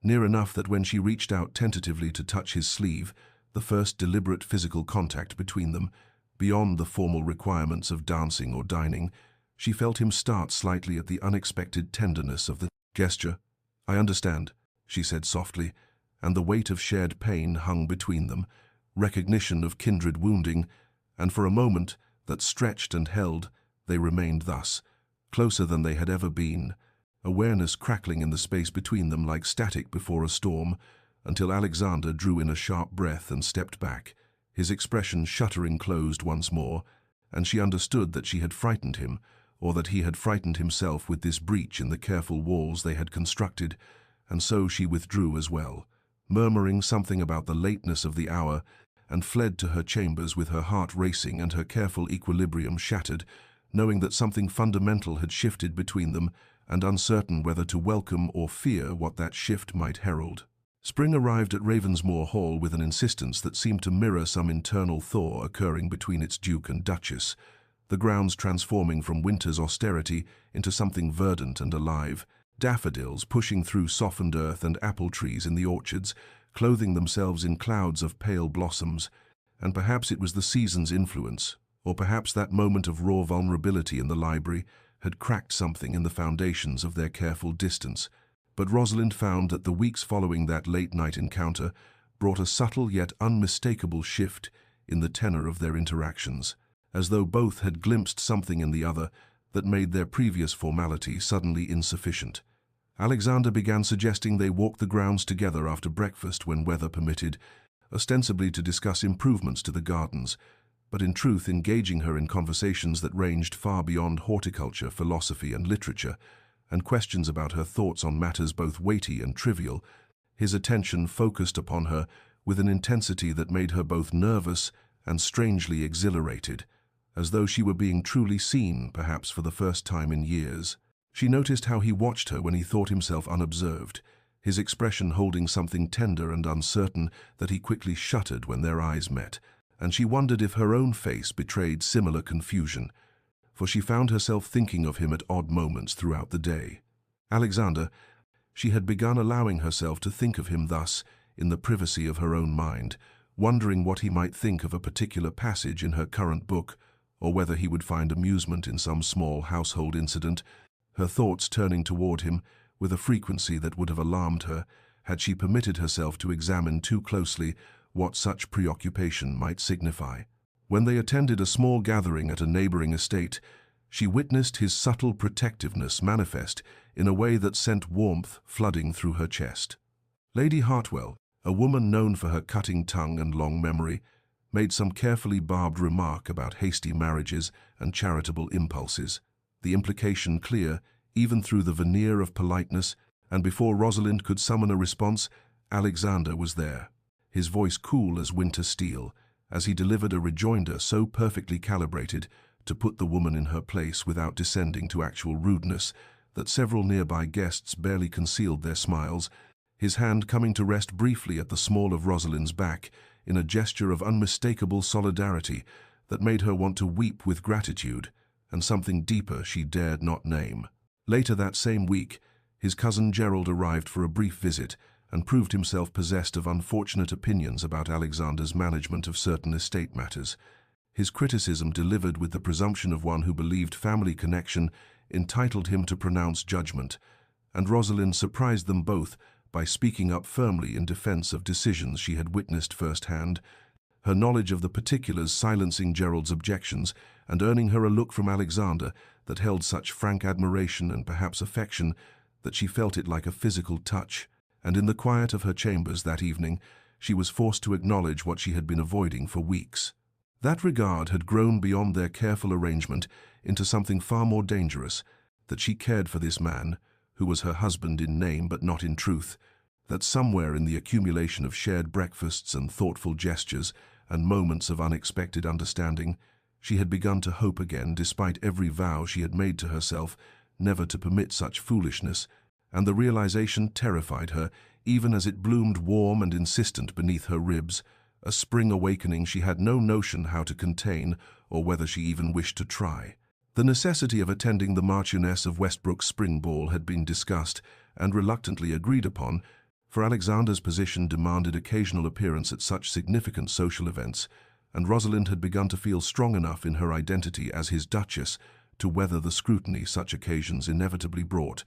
near enough that when she reached out tentatively to touch his sleeve, the first deliberate physical contact between them, beyond the formal requirements of dancing or dining, she felt him start slightly at the unexpected tenderness of the gesture. "I understand," she said softly, and the weight of shared pain hung between them, recognition of kindred wounding, and for a moment that stretched and held, they remained thus, closer than they had ever been, awareness crackling in the space between them like static before a storm, until Alexander drew in a sharp breath and stepped back, his expression shuttering closed once more, and she understood that she had frightened him, or that he had frightened himself with this breach in the careful walls they had constructed, and so she withdrew as well, murmuring something about the lateness of the hour, and fled to her chambers with her heart racing and her careful equilibrium shattered, knowing that something fundamental had shifted between them, and uncertain whether to welcome or fear what that shift might herald. Spring arrived at Ravensmoor Hall with an insistence that seemed to mirror some internal thaw occurring between its Duke and Duchess, the grounds transforming from winter's austerity into something verdant and alive, daffodils pushing through softened earth and apple trees in the orchards, clothing themselves in clouds of pale blossoms, and perhaps it was the season's influence, or perhaps that moment of raw vulnerability in the library had cracked something in the foundations of their careful distance. But Rosalind found that the weeks following that late-night encounter brought a subtle yet unmistakable shift in the tenor of their interactions, as though both had glimpsed something in the other that made their previous formality suddenly insufficient. Alexander began suggesting they walk the grounds together after breakfast when weather permitted, ostensibly to discuss improvements to the gardens, but in truth engaging her in conversations that ranged far beyond horticulture, philosophy, and literature, and questions about her thoughts on matters both weighty and trivial. His attention focused upon her with an intensity that made her both nervous and strangely exhilarated, as though she were being truly seen, perhaps for the first time in years. She noticed how he watched her when he thought himself unobserved, his expression holding something tender and uncertain that he quickly shuttered when their eyes met, and she wondered if her own face betrayed similar confusion, for she found herself thinking of him at odd moments throughout the day. Alexander, she had begun allowing herself to think of him thus, in the privacy of her own mind, wondering what he might think of a particular passage in her current book, or whether he would find amusement in some small household incident, her thoughts turning toward him with a frequency that would have alarmed her had she permitted herself to examine too closely what such preoccupation might signify. When they attended a small gathering at a neighboring estate, she witnessed his subtle protectiveness manifest in a way that sent warmth flooding through her chest. Lady Hartwell, a woman known for her cutting tongue and long memory, made some carefully barbed remark about hasty marriages and charitable impulses, the implication clear even through the veneer of politeness, and before Rosalind could summon a response, Alexander was there, his voice cool as winter steel, as he delivered a rejoinder so perfectly calibrated to put the woman in her place without descending to actual rudeness that several nearby guests barely concealed their smiles, his hand coming to rest briefly at the small of Rosalind's back in a gesture of unmistakable solidarity that made her want to weep with gratitude and something deeper she dared not name. Later that same week, his cousin Gerald arrived for a brief visit and proved himself possessed of unfortunate opinions about Alexander's management of certain estate matters. His criticism, delivered with the presumption of one who believed family connection, entitled him to pronounce judgment, and Rosalind surprised them both by speaking up firmly in defense of decisions she had witnessed firsthand, her knowledge of the particulars silencing Gerald's objections and earning her a look from Alexander that held such frank admiration and perhaps affection that she felt it like a physical touch, and in the quiet of her chambers that evening she was forced to acknowledge what she had been avoiding for weeks. That regard had grown beyond their careful arrangement into something far more dangerous, that she cared for this man, who was her husband in name but not in truth, that somewhere in the accumulation of shared breakfasts and thoughtful gestures and moments of unexpected understanding, she had begun to hope again despite every vow she had made to herself never to permit such foolishness, and the realization terrified her even as it bloomed warm and insistent beneath her ribs, a spring awakening she had no notion how to contain or whether she even wished to try. The necessity of attending the Marchioness of Westbrook's spring ball had been discussed and reluctantly agreed upon, for Alexander's position demanded occasional appearance at such significant social events, and Rosalind had begun to feel strong enough in her identity as his Duchess to weather the scrutiny such occasions inevitably brought.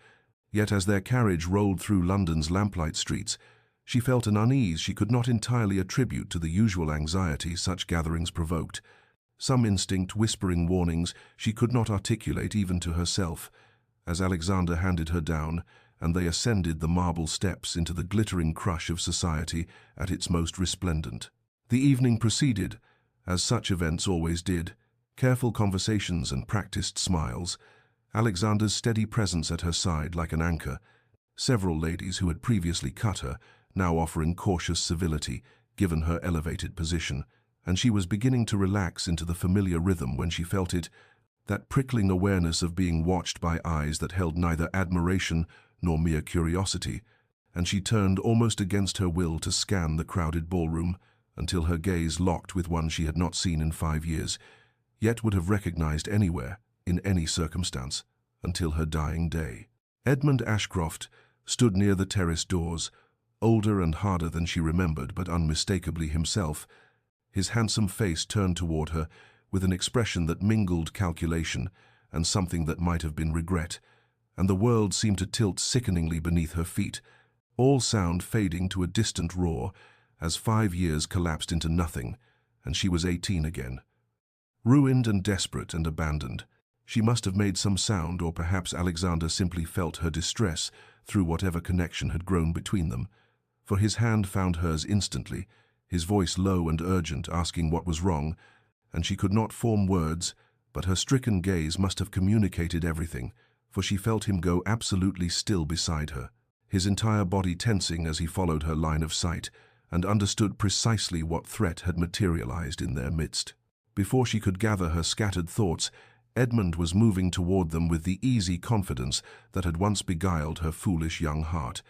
Yet as their carriage rolled through London's lamplight streets, she felt an unease she could not entirely attribute to the usual anxiety such gatherings provoked, some instinct whispering warnings she could not articulate even to herself, as Alexander handed her down and they ascended the marble steps into the glittering crush of society at its most resplendent. The evening proceeded, as such events always did, Careful conversations and practiced smiles, Alexander's steady presence at her side like an anchor, several ladies who had previously cut her, now offering cautious civility, given her elevated position, and she was beginning to relax into the familiar rhythm when she felt it, that prickling awareness of being watched by eyes that held neither admiration nor mere curiosity, and she turned almost against her will to scan the crowded ballroom until her gaze locked with one she had not seen in 5 years, yet would have recognized anywhere, in any circumstance, until her dying day. Edmund Ashcroft stood near the terrace doors, older and harder than she remembered, but unmistakably himself, his handsome face turned toward her with an expression that mingled calculation and something that might have been regret, and the world seemed to tilt sickeningly beneath her feet, all sound fading to a distant roar as 5 years collapsed into nothing, and she was 18 again. Ruined and desperate and abandoned, she must have made some sound, or perhaps Alexander simply felt her distress through whatever connection had grown between them, for his hand found hers instantly, his voice low and urgent, asking what was wrong, and she could not form words, but her stricken gaze must have communicated everything, for she felt him go absolutely still beside her, his entire body tensing as he followed her line of sight, and understood precisely what threat had materialized in their midst. Before she could gather her scattered thoughts, Edmund was moving toward them with the easy confidence that had once beguiled her foolish young heart,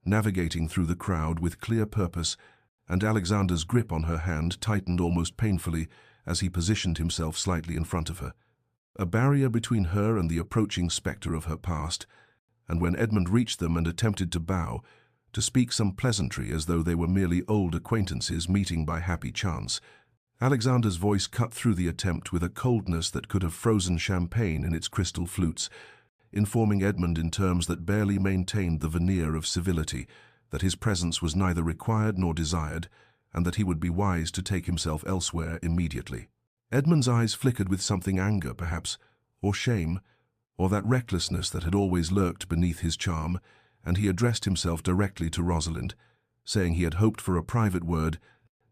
navigating through the crowd with clear purpose, and Alexander's grip on her hand tightened almost painfully as he positioned himself slightly in front of her. A barrier between her and the approaching specter of her past, and when Edmund reached them and attempted to bow, to speak some pleasantry as though they were merely old acquaintances meeting by happy chance, Alexander's voice cut through the attempt with a coldness that could have frozen champagne in its crystal flutes, informing Edmund in terms that barely maintained the veneer of civility that his presence was neither required nor desired, and that he would be wise to take himself elsewhere immediately. Edmund's eyes flickered with something anger, perhaps, or shame, or that recklessness that had always lurked beneath his charm, and he addressed himself directly to Rosalind, saying he had hoped for a private word,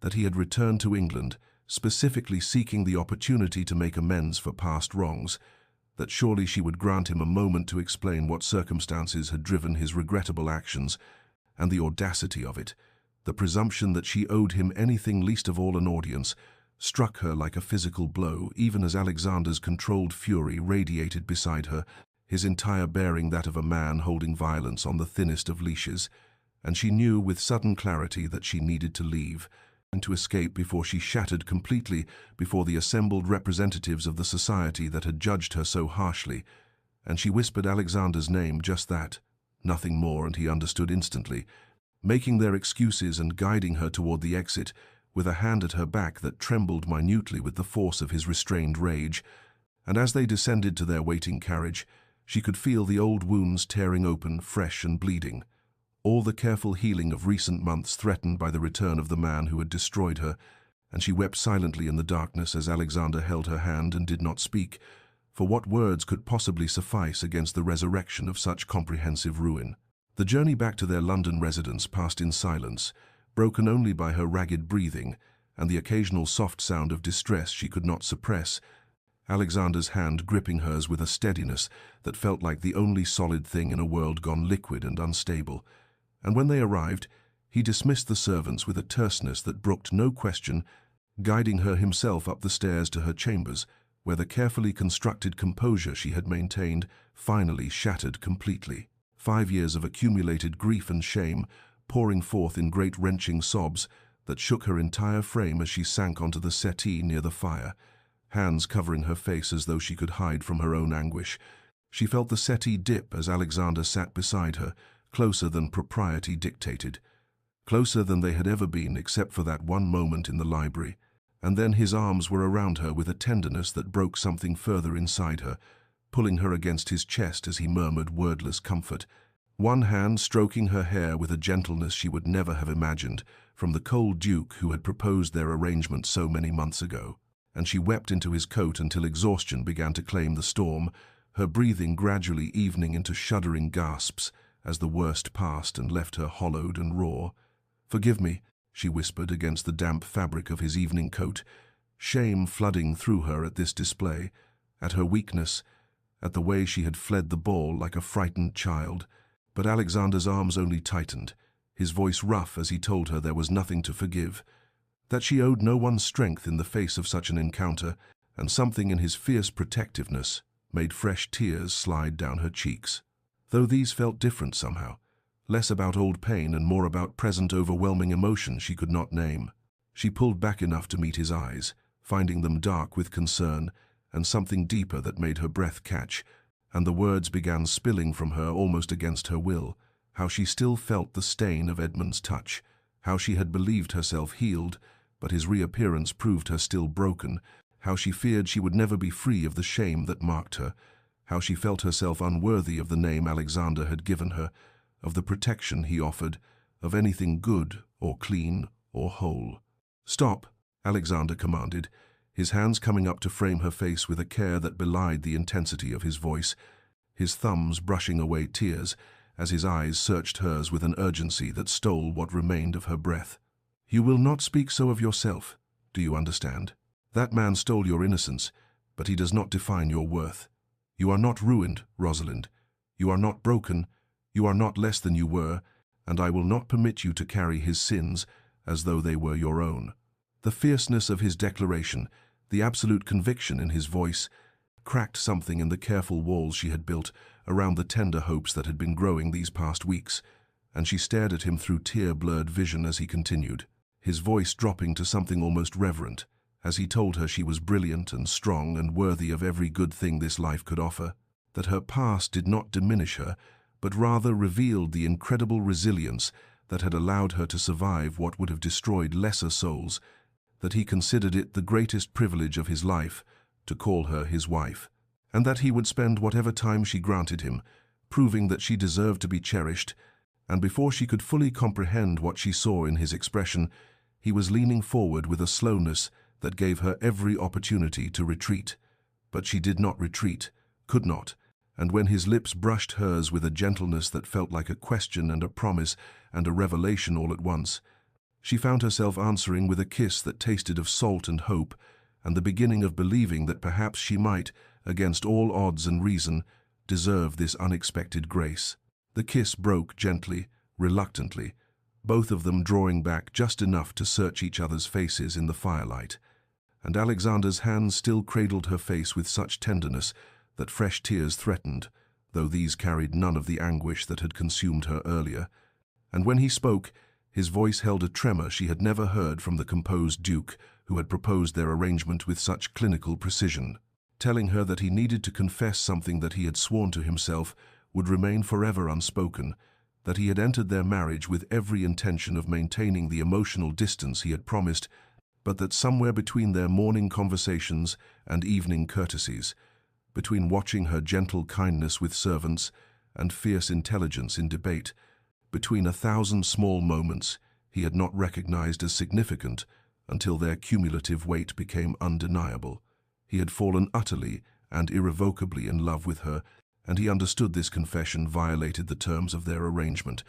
that he had returned to England, specifically seeking the opportunity to make amends for past wrongs, that surely she would grant him a moment to explain what circumstances had driven his regrettable actions, and the audacity of it, the presumption that she owed him anything, least of all an audience, struck her like a physical blow, even as Alexander's controlled fury radiated beside her, his entire bearing that of a man holding violence on the thinnest of leashes, and she knew with sudden clarity that she needed to leave, and to escape before she shattered completely before the assembled representatives of the society that had judged her so harshly, and she whispered Alexander's name, just that, nothing more, and he understood instantly, making their excuses and guiding her toward the exit, with a hand at her back that trembled minutely with the force of his restrained rage, and as they descended to their waiting carriage, she could feel the old wounds tearing open, fresh and bleeding, all the careful healing of recent months threatened by the return of the man who had destroyed her, and she wept silently in the darkness as Alexander held her hand and did not speak, for what words could possibly suffice against the resurrection of such comprehensive ruin? The journey back to their London residence passed in silence, broken only by her ragged breathing and the occasional soft sound of distress she could not suppress, Alexander's hand gripping hers with a steadiness that felt like the only solid thing in a world gone liquid and unstable. And when they arrived, he dismissed the servants with a terseness that brooked no question, guiding her himself up the stairs to her chambers, where the carefully constructed composure she had maintained finally shattered completely. 5 years of accumulated grief and shame, pouring forth in great wrenching sobs that shook her entire frame as she sank onto the settee near the fire, hands covering her face as though she could hide from her own anguish. She felt the settee dip as Alexander sat beside her, closer than propriety dictated, closer than they had ever been except for that one moment in the library, and then his arms were around her with a tenderness that broke something further inside her, pulling her against his chest as he murmured wordless comfort, one hand stroking her hair with a gentleness she would never have imagined from the cold duke who had proposed their arrangement so many months ago. And she wept into his coat until exhaustion began to claim the storm, her breathing gradually evening into shuddering gasps as the worst passed and left her hollowed and raw. "Forgive me," she whispered against the damp fabric of his evening coat. shame flooding through her at this display, at her weakness, at the way she had fled the ball like a frightened child. But Alexander's arms only tightened, his voice rough as he told her there was nothing to forgive, that she owed no one strength in the face of such an encounter, and something in his fierce protectiveness made fresh tears slide down her cheeks. Though these felt different somehow, less about old pain and more about present overwhelming emotion she could not name. She pulled back enough to meet his eyes, finding them dark with concern and something deeper that made her breath catch, and the words began spilling from her almost against her will, how she still felt the stain of Edmund's touch, how she had believed herself healed, but his reappearance proved her still broken, how she feared she would never be free of the shame that marked her, how she felt herself unworthy of the name Alexander had given her, of the protection he offered, of anything good or clean or whole. "Stop," Alexander commanded, his hands coming up to frame her face with a care that belied the intensity of his voice, his thumbs brushing away tears as his eyes searched hers with an urgency that stole what remained of her breath. "You will not speak so of yourself, do you understand? That man stole your innocence, but he does not define your worth. You are not ruined, Rosalind. You are not broken. You are not less than you were, and I will not permit you to carry his sins as though they were your own." The fierceness of his declaration, the absolute conviction in his voice, cracked something in the careful walls she had built around the tender hopes that had been growing these past weeks, and she stared at him through tear-blurred vision as he continued, his voice dropping to something almost reverent, as he told her she was brilliant and strong and worthy of every good thing this life could offer, that her past did not diminish her, but rather revealed the incredible resilience that had allowed her to survive what would have destroyed lesser souls, that he considered it the greatest privilege of his life to call her his wife, and that he would spend whatever time she granted him, proving that she deserved to be cherished. And before she could fully comprehend what she saw in his expression, he was leaning forward with a slowness that gave her every opportunity to retreat. But she did not retreat, could not, and when his lips brushed hers with a gentleness that felt like a question and a promise and a revelation all at once, she found herself answering with a kiss that tasted of salt and hope, and the beginning of believing that perhaps she might, against all odds and reason, deserve this unexpected grace. The kiss broke gently, reluctantly, both of them drawing back just enough to search each other's faces in the firelight, and Alexander's hands still cradled her face with such tenderness that fresh tears threatened, though these carried none of the anguish that had consumed her earlier. And when he spoke, his voice held a tremor she had never heard from the composed Duke who had proposed their arrangement with such clinical precision, telling her that he needed to confess something that he had sworn to himself would remain forever unspoken, that he had entered their marriage with every intention of maintaining the emotional distance he had promised, but that somewhere between their morning conversations and evening courtesies, between watching her gentle kindness with servants and fierce intelligence in debate, between 1,000 small moments he had not recognized as significant until their cumulative weight became undeniable, he had fallen utterly and irrevocably in love with her, and he understood this confession violated the terms of their arrangement.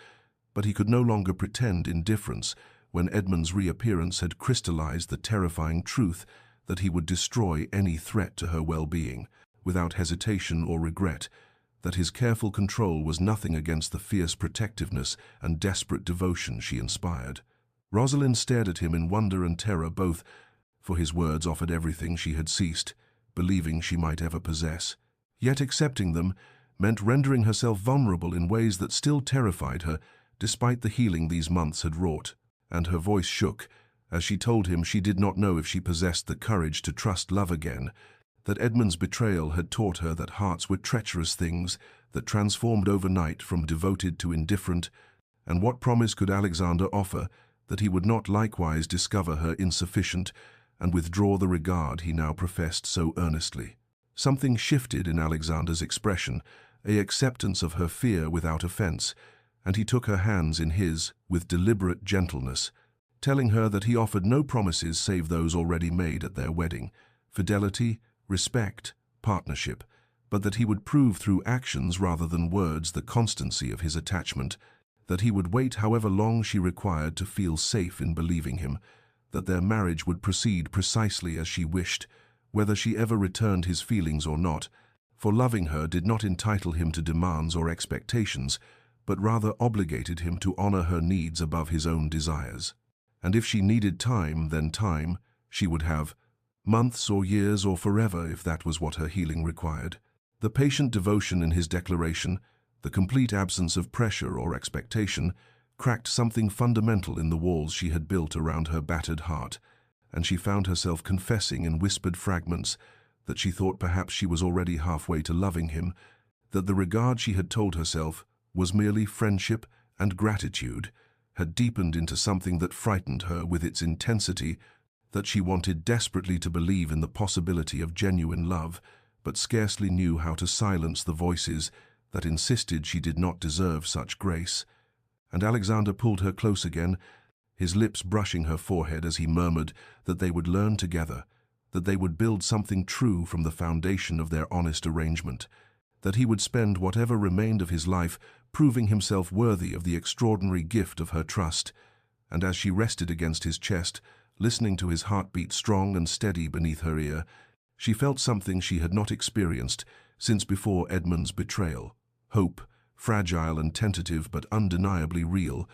But he could no longer pretend indifference when Edmund's reappearance had crystallized the terrifying truth that he would destroy any threat to her well-being, without hesitation or regret, that his careful control was nothing against the fierce protectiveness and desperate devotion she inspired. Rosalind stared at him in wonder and terror both, for his words offered everything she had ceased, believing she might ever possess. Yet accepting them meant rendering herself vulnerable in ways that still terrified her, despite the healing these months had wrought. And her voice shook as she told him she did not know if she possessed the courage to trust love again, that Edmund's betrayal had taught her that hearts were treacherous things that transformed overnight from devoted to indifferent, and what promise could Alexander offer that he would not likewise discover her insufficient and withdraw the regard he now professed so earnestly. Something shifted in Alexander's expression, an acceptance of her fear without offense, and he took her hands in his with deliberate gentleness, telling her that he offered no promises save those already made at their wedding, fidelity, respect, partnership, but that he would prove through actions rather than words the constancy of his attachment, that he would wait however long she required to feel safe in believing him, that their marriage would proceed precisely as she wished, whether she ever returned his feelings or not, for loving her did not entitle him to demands or expectations, but rather obligated him to honor her needs above his own desires. And if she needed time, then time, she would have, months or years or forever if that was what her healing required. The patient devotion in his declaration, the complete absence of pressure or expectation, cracked something fundamental in the walls she had built around her battered heart, and she found herself confessing in whispered fragments that she thought perhaps she was already halfway to loving him, that the regard she had told herself was merely friendship and gratitude had deepened into something that frightened her with its intensity, that she wanted desperately to believe in the possibility of genuine love, but scarcely knew how to silence the voices that insisted she did not deserve such grace. And Alexander pulled her close again, his lips brushing her forehead as he murmured that they would learn together, that they would build something true from the foundation of their honest arrangement, that he would spend whatever remained of his life proving himself worthy of the extraordinary gift of her trust. And as she rested against his chest, listening to his heartbeat strong and steady beneath her ear, she felt something she had not experienced since before Edmund's betrayal. Hope, fragile and tentative but undeniably real,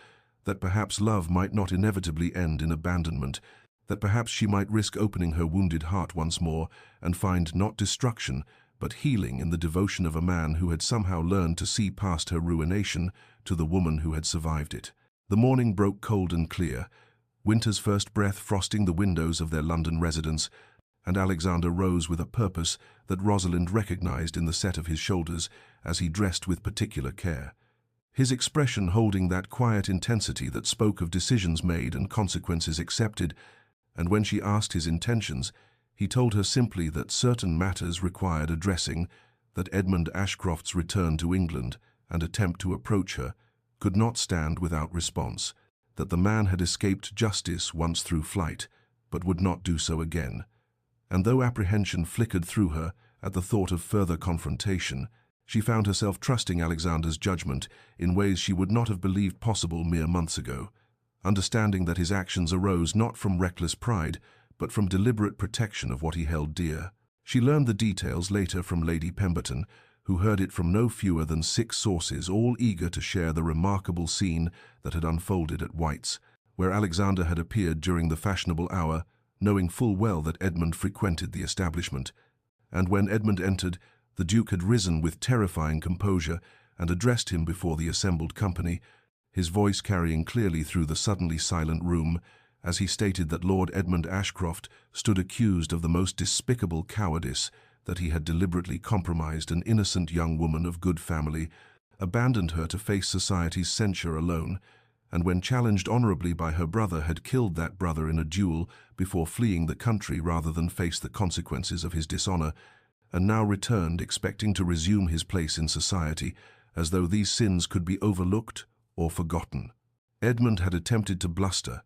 that perhaps love might not inevitably end in abandonment, that perhaps she might risk opening her wounded heart once more and find not destruction, but healing in the devotion of a man who had somehow learned to see past her ruination to the woman who had survived it. The morning broke cold and clear, winter's first breath frosting the windows of their London residence, and Alexander rose with a purpose that Rosalind recognized in the set of his shoulders as he dressed with particular care. His expression holding that quiet intensity that spoke of decisions made and consequences accepted, and when she asked his intentions, he told her simply that certain matters required addressing, that Edmund Ashcroft's return to England and attempt to approach her could not stand without response, that the man had escaped justice once through flight, but would not do so again. And though apprehension flickered through her at the thought of further confrontation, she found herself trusting Alexander's judgment in ways she would not have believed possible mere months ago, understanding that his actions arose not from reckless pride, but from deliberate protection of what he held dear. She learned the details later from Lady Pemberton, who heard it from no fewer than 6 sources, all eager to share the remarkable scene that had unfolded at White's, where Alexander had appeared during the fashionable hour, knowing full well that Edmund frequented the establishment. And when Edmund entered, the Duke had risen with terrifying composure and addressed him before the assembled company, his voice carrying clearly through the suddenly silent room, as he stated that Lord Edmund Ashcroft stood accused of the most despicable cowardice, that he had deliberately compromised an innocent young woman of good family, abandoned her to face society's censure alone, and when challenged honorably by her brother had killed that brother in a duel before fleeing the country rather than face the consequences of his dishonor, and now returned expecting to resume his place in society, as though these sins could be overlooked or forgotten. Edmund had attempted to bluster,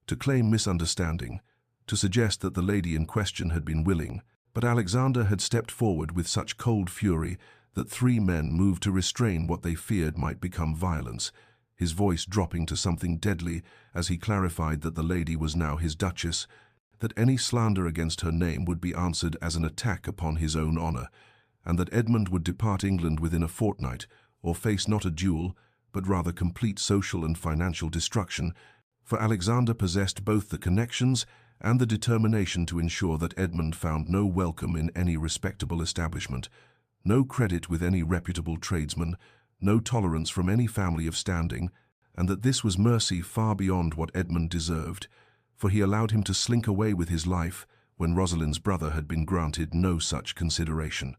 to claim misunderstanding, to suggest that the lady in question had been willing, but Alexander had stepped forward with such cold fury that 3 men moved to restrain what they feared might become violence, his voice dropping to something deadly as he clarified that the lady was now his Duchess, that any slander against her name would be answered as an attack upon his own honor, and that Edmund would depart England within a fortnight, or face not a duel, but rather complete social and financial destruction, for Alexander possessed both the connections and the determination to ensure that Edmund found no welcome in any respectable establishment, no credit with any reputable tradesman, no tolerance from any family of standing, and that this was mercy far beyond what Edmund deserved, for he allowed him to slink away with his life when Rosalind's brother had been granted no such consideration.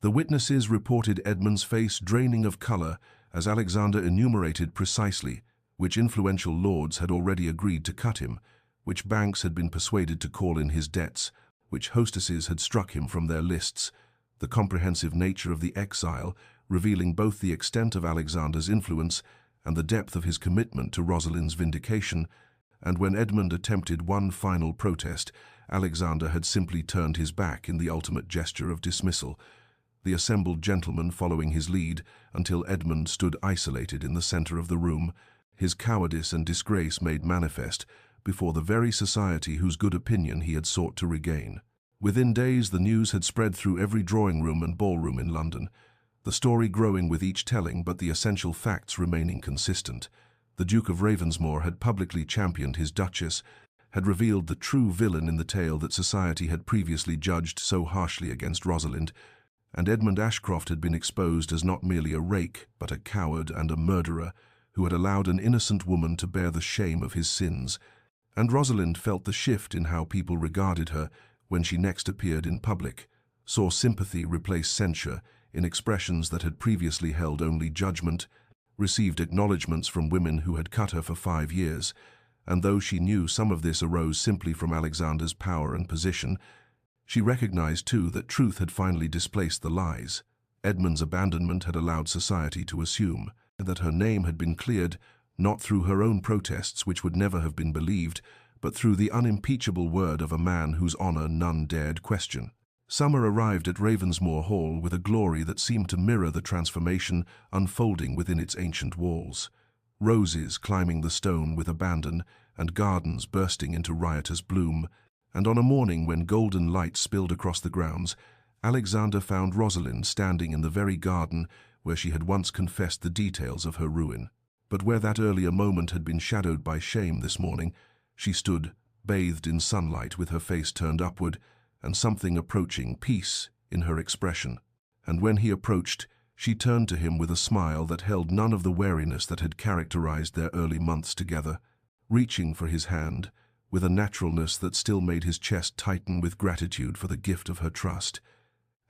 The witnesses reported Edmund's face draining of color as Alexander enumerated precisely which influential lords had already agreed to cut him, which banks had been persuaded to call in his debts, which hostesses had struck him from their lists, the comprehensive nature of the exile, revealing both the extent of Alexander's influence and the depth of his commitment to Rosalind's vindication, and when Edmund attempted one final protest, Alexander had simply turned his back in the ultimate gesture of dismissal, the assembled gentlemen following his lead until Edmund stood isolated in the center of the room, his cowardice and disgrace made manifest before the very society whose good opinion he had sought to regain. Within days, the news had spread through every drawing room and ballroom in London, the story growing with each telling, but the essential facts remaining consistent. The Duke of Ravensmore had publicly championed his Duchess, had revealed the true villain in the tale that society had previously judged so harshly against Rosalind, and Edmund Ashcroft had been exposed as not merely a rake, but a coward and a murderer who had allowed an innocent woman to bear the shame of his sins. And Rosalind felt the shift in how people regarded her when she next appeared in public, saw sympathy replace censure in expressions that had previously held only judgment, received acknowledgments from women who had cut her for 5 years, and though she knew some of this arose simply from Alexander's power and position, she recognized too that truth had finally displaced the lies. Edmund's abandonment had allowed society to assume that her name had been cleared, not through her own protests, which would never have been believed, but through the unimpeachable word of a man whose honor none dared question. Summer arrived at Ravensmore Hall with a glory that seemed to mirror the transformation unfolding within its ancient walls. Roses climbing the stone with abandon, and gardens bursting into riotous bloom, and on a morning when golden light spilled across the grounds, Alexander found Rosalind standing in the very garden where she had once confessed the details of her ruin. But where that earlier moment had been shadowed by shame this morning, she stood, bathed in sunlight with her face turned upward, and something approaching peace in her expression. And when he approached, she turned to him with a smile that held none of the wariness that had characterized their early months together, reaching for his hand, with a naturalness that still made his chest tighten with gratitude for the gift of her trust.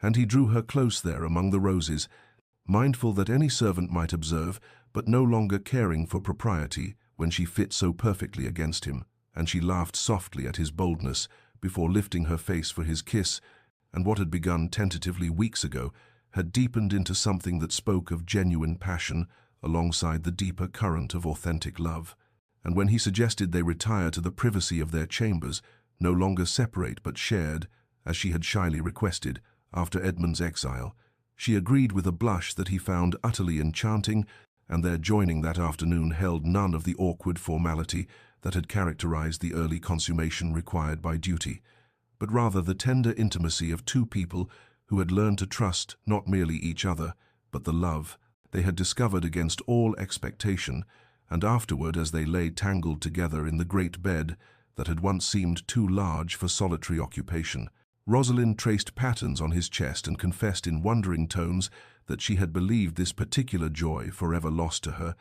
And he drew her close there among the roses, mindful that any servant might observe, but no longer caring for propriety when she fit so perfectly against him, and she laughed softly at his boldness before lifting her face for his kiss, and what had begun tentatively weeks ago had deepened into something that spoke of genuine passion alongside the deeper current of authentic love. And when he suggested they retire to the privacy of their chambers, no longer separate but shared, as she had shyly requested after Edmund's exile, she agreed with a blush that he found utterly enchanting, and their joining that afternoon held none of the awkward formality that had characterized the early consummation required by duty, but rather the tender intimacy of two people who had learned to trust not merely each other, but the love they had discovered against all expectation. And afterward, as they lay tangled together in the great bed that had once seemed too large for solitary occupation, Rosalind traced patterns on his chest and confessed in wondering tones that she had believed this particular joy forever lost to her,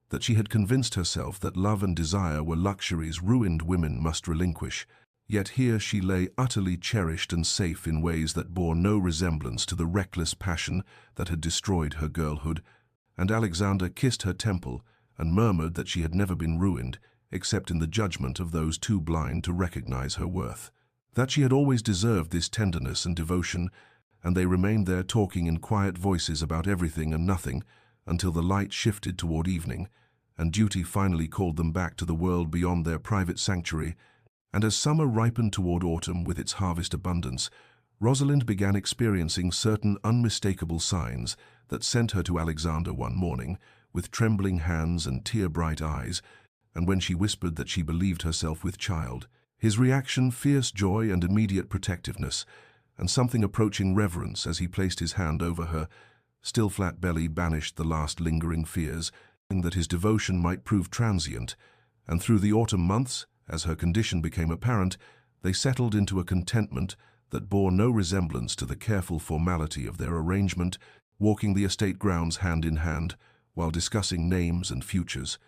that she had convinced herself that love and desire were luxuries ruined women must relinquish. Yet here she lay utterly cherished and safe in ways that bore no resemblance to the reckless passion that had destroyed her girlhood, and Alexander kissed her temple and murmured that she had never been ruined, except in the judgment of those too blind to recognize her worth. That she had always deserved this tenderness and devotion, and they remained there talking in quiet voices about everything and nothing until the light shifted toward evening, and duty finally called them back to the world beyond their private sanctuary. And as summer ripened toward autumn with its harvest abundance, Rosalind began experiencing certain unmistakable signs that sent her to Alexander one morning, with trembling hands and tear-bright eyes, and when she whispered that she believed herself with child, his reaction fierce joy and immediate protectiveness, and something approaching reverence as he placed his hand over her, still flat belly banished the last lingering fears, that his devotion might prove transient, and through the autumn months, as her condition became apparent, they settled into a contentment that bore no resemblance to the careful formality of their arrangement, walking the estate grounds hand in hand, while discussing names and futures,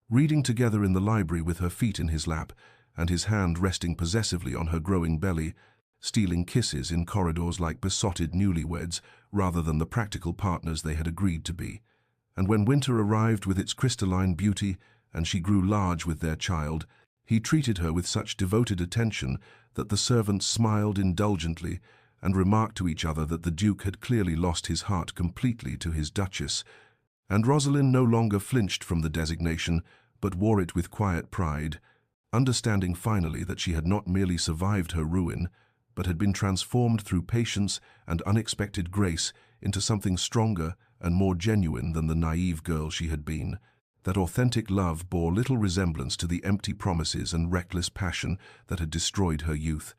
reading together in the library with her feet in his lap, and his hand resting possessively on her growing belly, stealing kisses in corridors like besotted newlyweds rather than the practical partners they had agreed to be. And when winter arrived with its crystalline beauty, and she grew large with their child, he treated her with such devoted attention that the servants smiled indulgently and remarked to each other that the Duke had clearly lost his heart completely to his Duchess, and Rosalind no longer flinched from the designation, but wore it with quiet pride, understanding finally that she had not merely survived her ruin, but had been transformed through patience and unexpected grace into something stronger and more genuine than the naive girl she had been. that authentic love bore little resemblance to the empty promises and reckless passion that had destroyed her youth,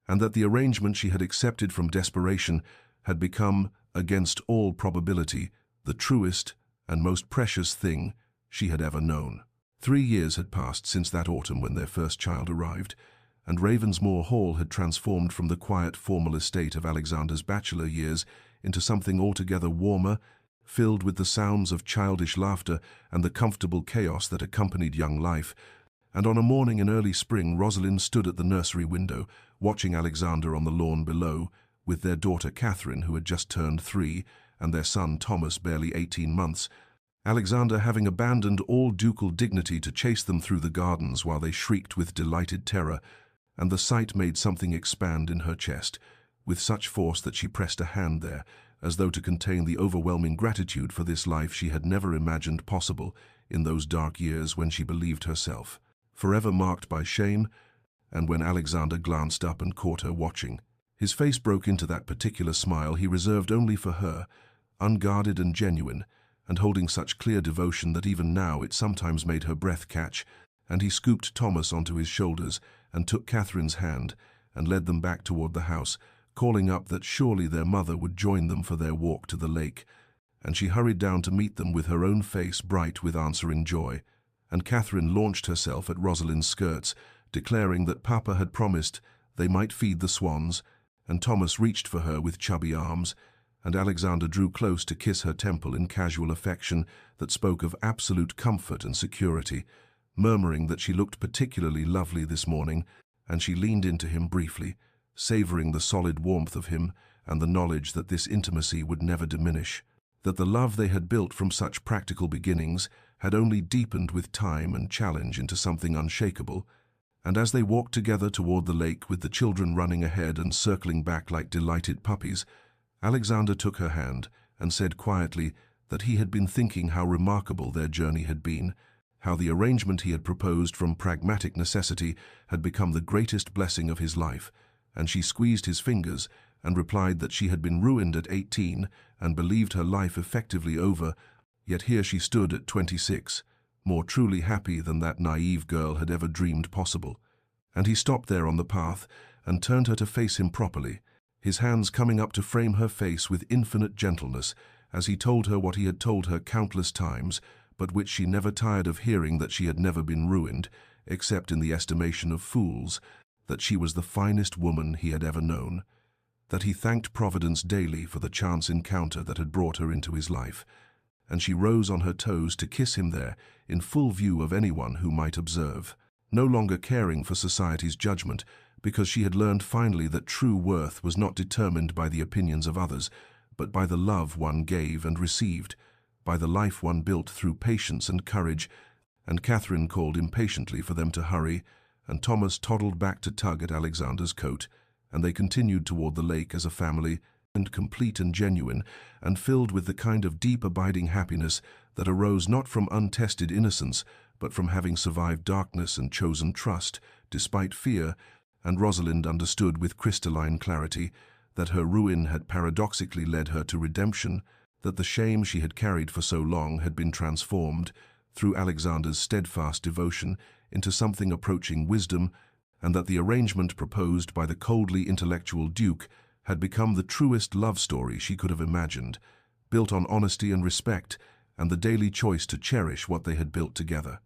and that the arrangement she had accepted from desperation had become, against all probability, the truest and most precious thing she had ever known. 3 years had passed since that autumn when their first child arrived, and Ravensmoor Hall had transformed from the quiet, formal estate of Alexander's bachelor years into something altogether warmer, filled with the sounds of childish laughter and the comfortable chaos that accompanied young life. And on a morning in early spring, Rosalind stood at the nursery window, watching Alexander on the lawn below, with their daughter Catherine, who had just turned 3, and their son Thomas, barely 18 months, Alexander having abandoned all ducal dignity to chase them through the gardens while they shrieked with delighted terror, and the sight made something expand in her chest, with such force that she pressed a hand there, as though to contain the overwhelming gratitude for this life she had never imagined possible in those dark years when she believed herself forever marked by shame. And when Alexander glanced up and caught her watching, his face broke into that particular smile he reserved only for her, unguarded and genuine, and holding such clear devotion that even now it sometimes made her breath catch, and he scooped Thomas onto his shoulders and took Catherine's hand and led them back toward the house, calling up that surely their mother would join them for their walk to the lake. And she hurried down to meet them with her own face bright with answering joy, and Catherine launched herself at Rosalind's skirts, declaring that Papa had promised they might feed the swans, and Thomas reached for her with chubby arms, and Alexander drew close to kiss her temple in casual affection that spoke of absolute comfort and security, murmuring that she looked particularly lovely this morning, and she leaned into him briefly, savoring the solid warmth of him and the knowledge that this intimacy would never diminish, that the love they had built from such practical beginnings had only deepened with time and challenge into something unshakable. And as they walked together toward the lake with the children running ahead and circling back like delighted puppies, Alexander took her hand and said quietly that he had been thinking how remarkable their journey had been, how the arrangement he had proposed from pragmatic necessity had become the greatest blessing of his life, and she squeezed his fingers and replied that she had been ruined at 18 and believed her life effectively over, yet here she stood at 26, more truly happy than that naive girl had ever dreamed possible. And he stopped there on the path and turned her to face him properly, his hands coming up to frame her face with infinite gentleness, as he told her what he had told her countless times, but which she never tired of hearing, that she had never been ruined, except in the estimation of fools, that she was the finest woman he had ever known, that he thanked Providence daily for the chance encounter that had brought her into his life. And she rose on her toes to kiss him there, in full view of anyone who might observe, no longer caring for society's judgment, because she had learned finally that true worth was not determined by the opinions of others, but by the love one gave and received, by the life one built through patience and courage. And Catherine called impatiently for them to hurry, and Thomas toddled back to tug at Alexander's coat, and they continued toward the lake as a family, and complete and genuine, and filled with the kind of deep abiding happiness that arose not from untested innocence, but from having survived darkness and chosen trust, despite fear. And Rosalind understood with crystalline clarity that her ruin had paradoxically led her to redemption, that the shame she had carried for so long had been transformed, through Alexander's steadfast devotion, into something approaching wisdom, and that the arrangement proposed by the coldly intellectual Duke had become the truest love story she could have imagined, built on honesty and respect, and the daily choice to cherish what they had built together.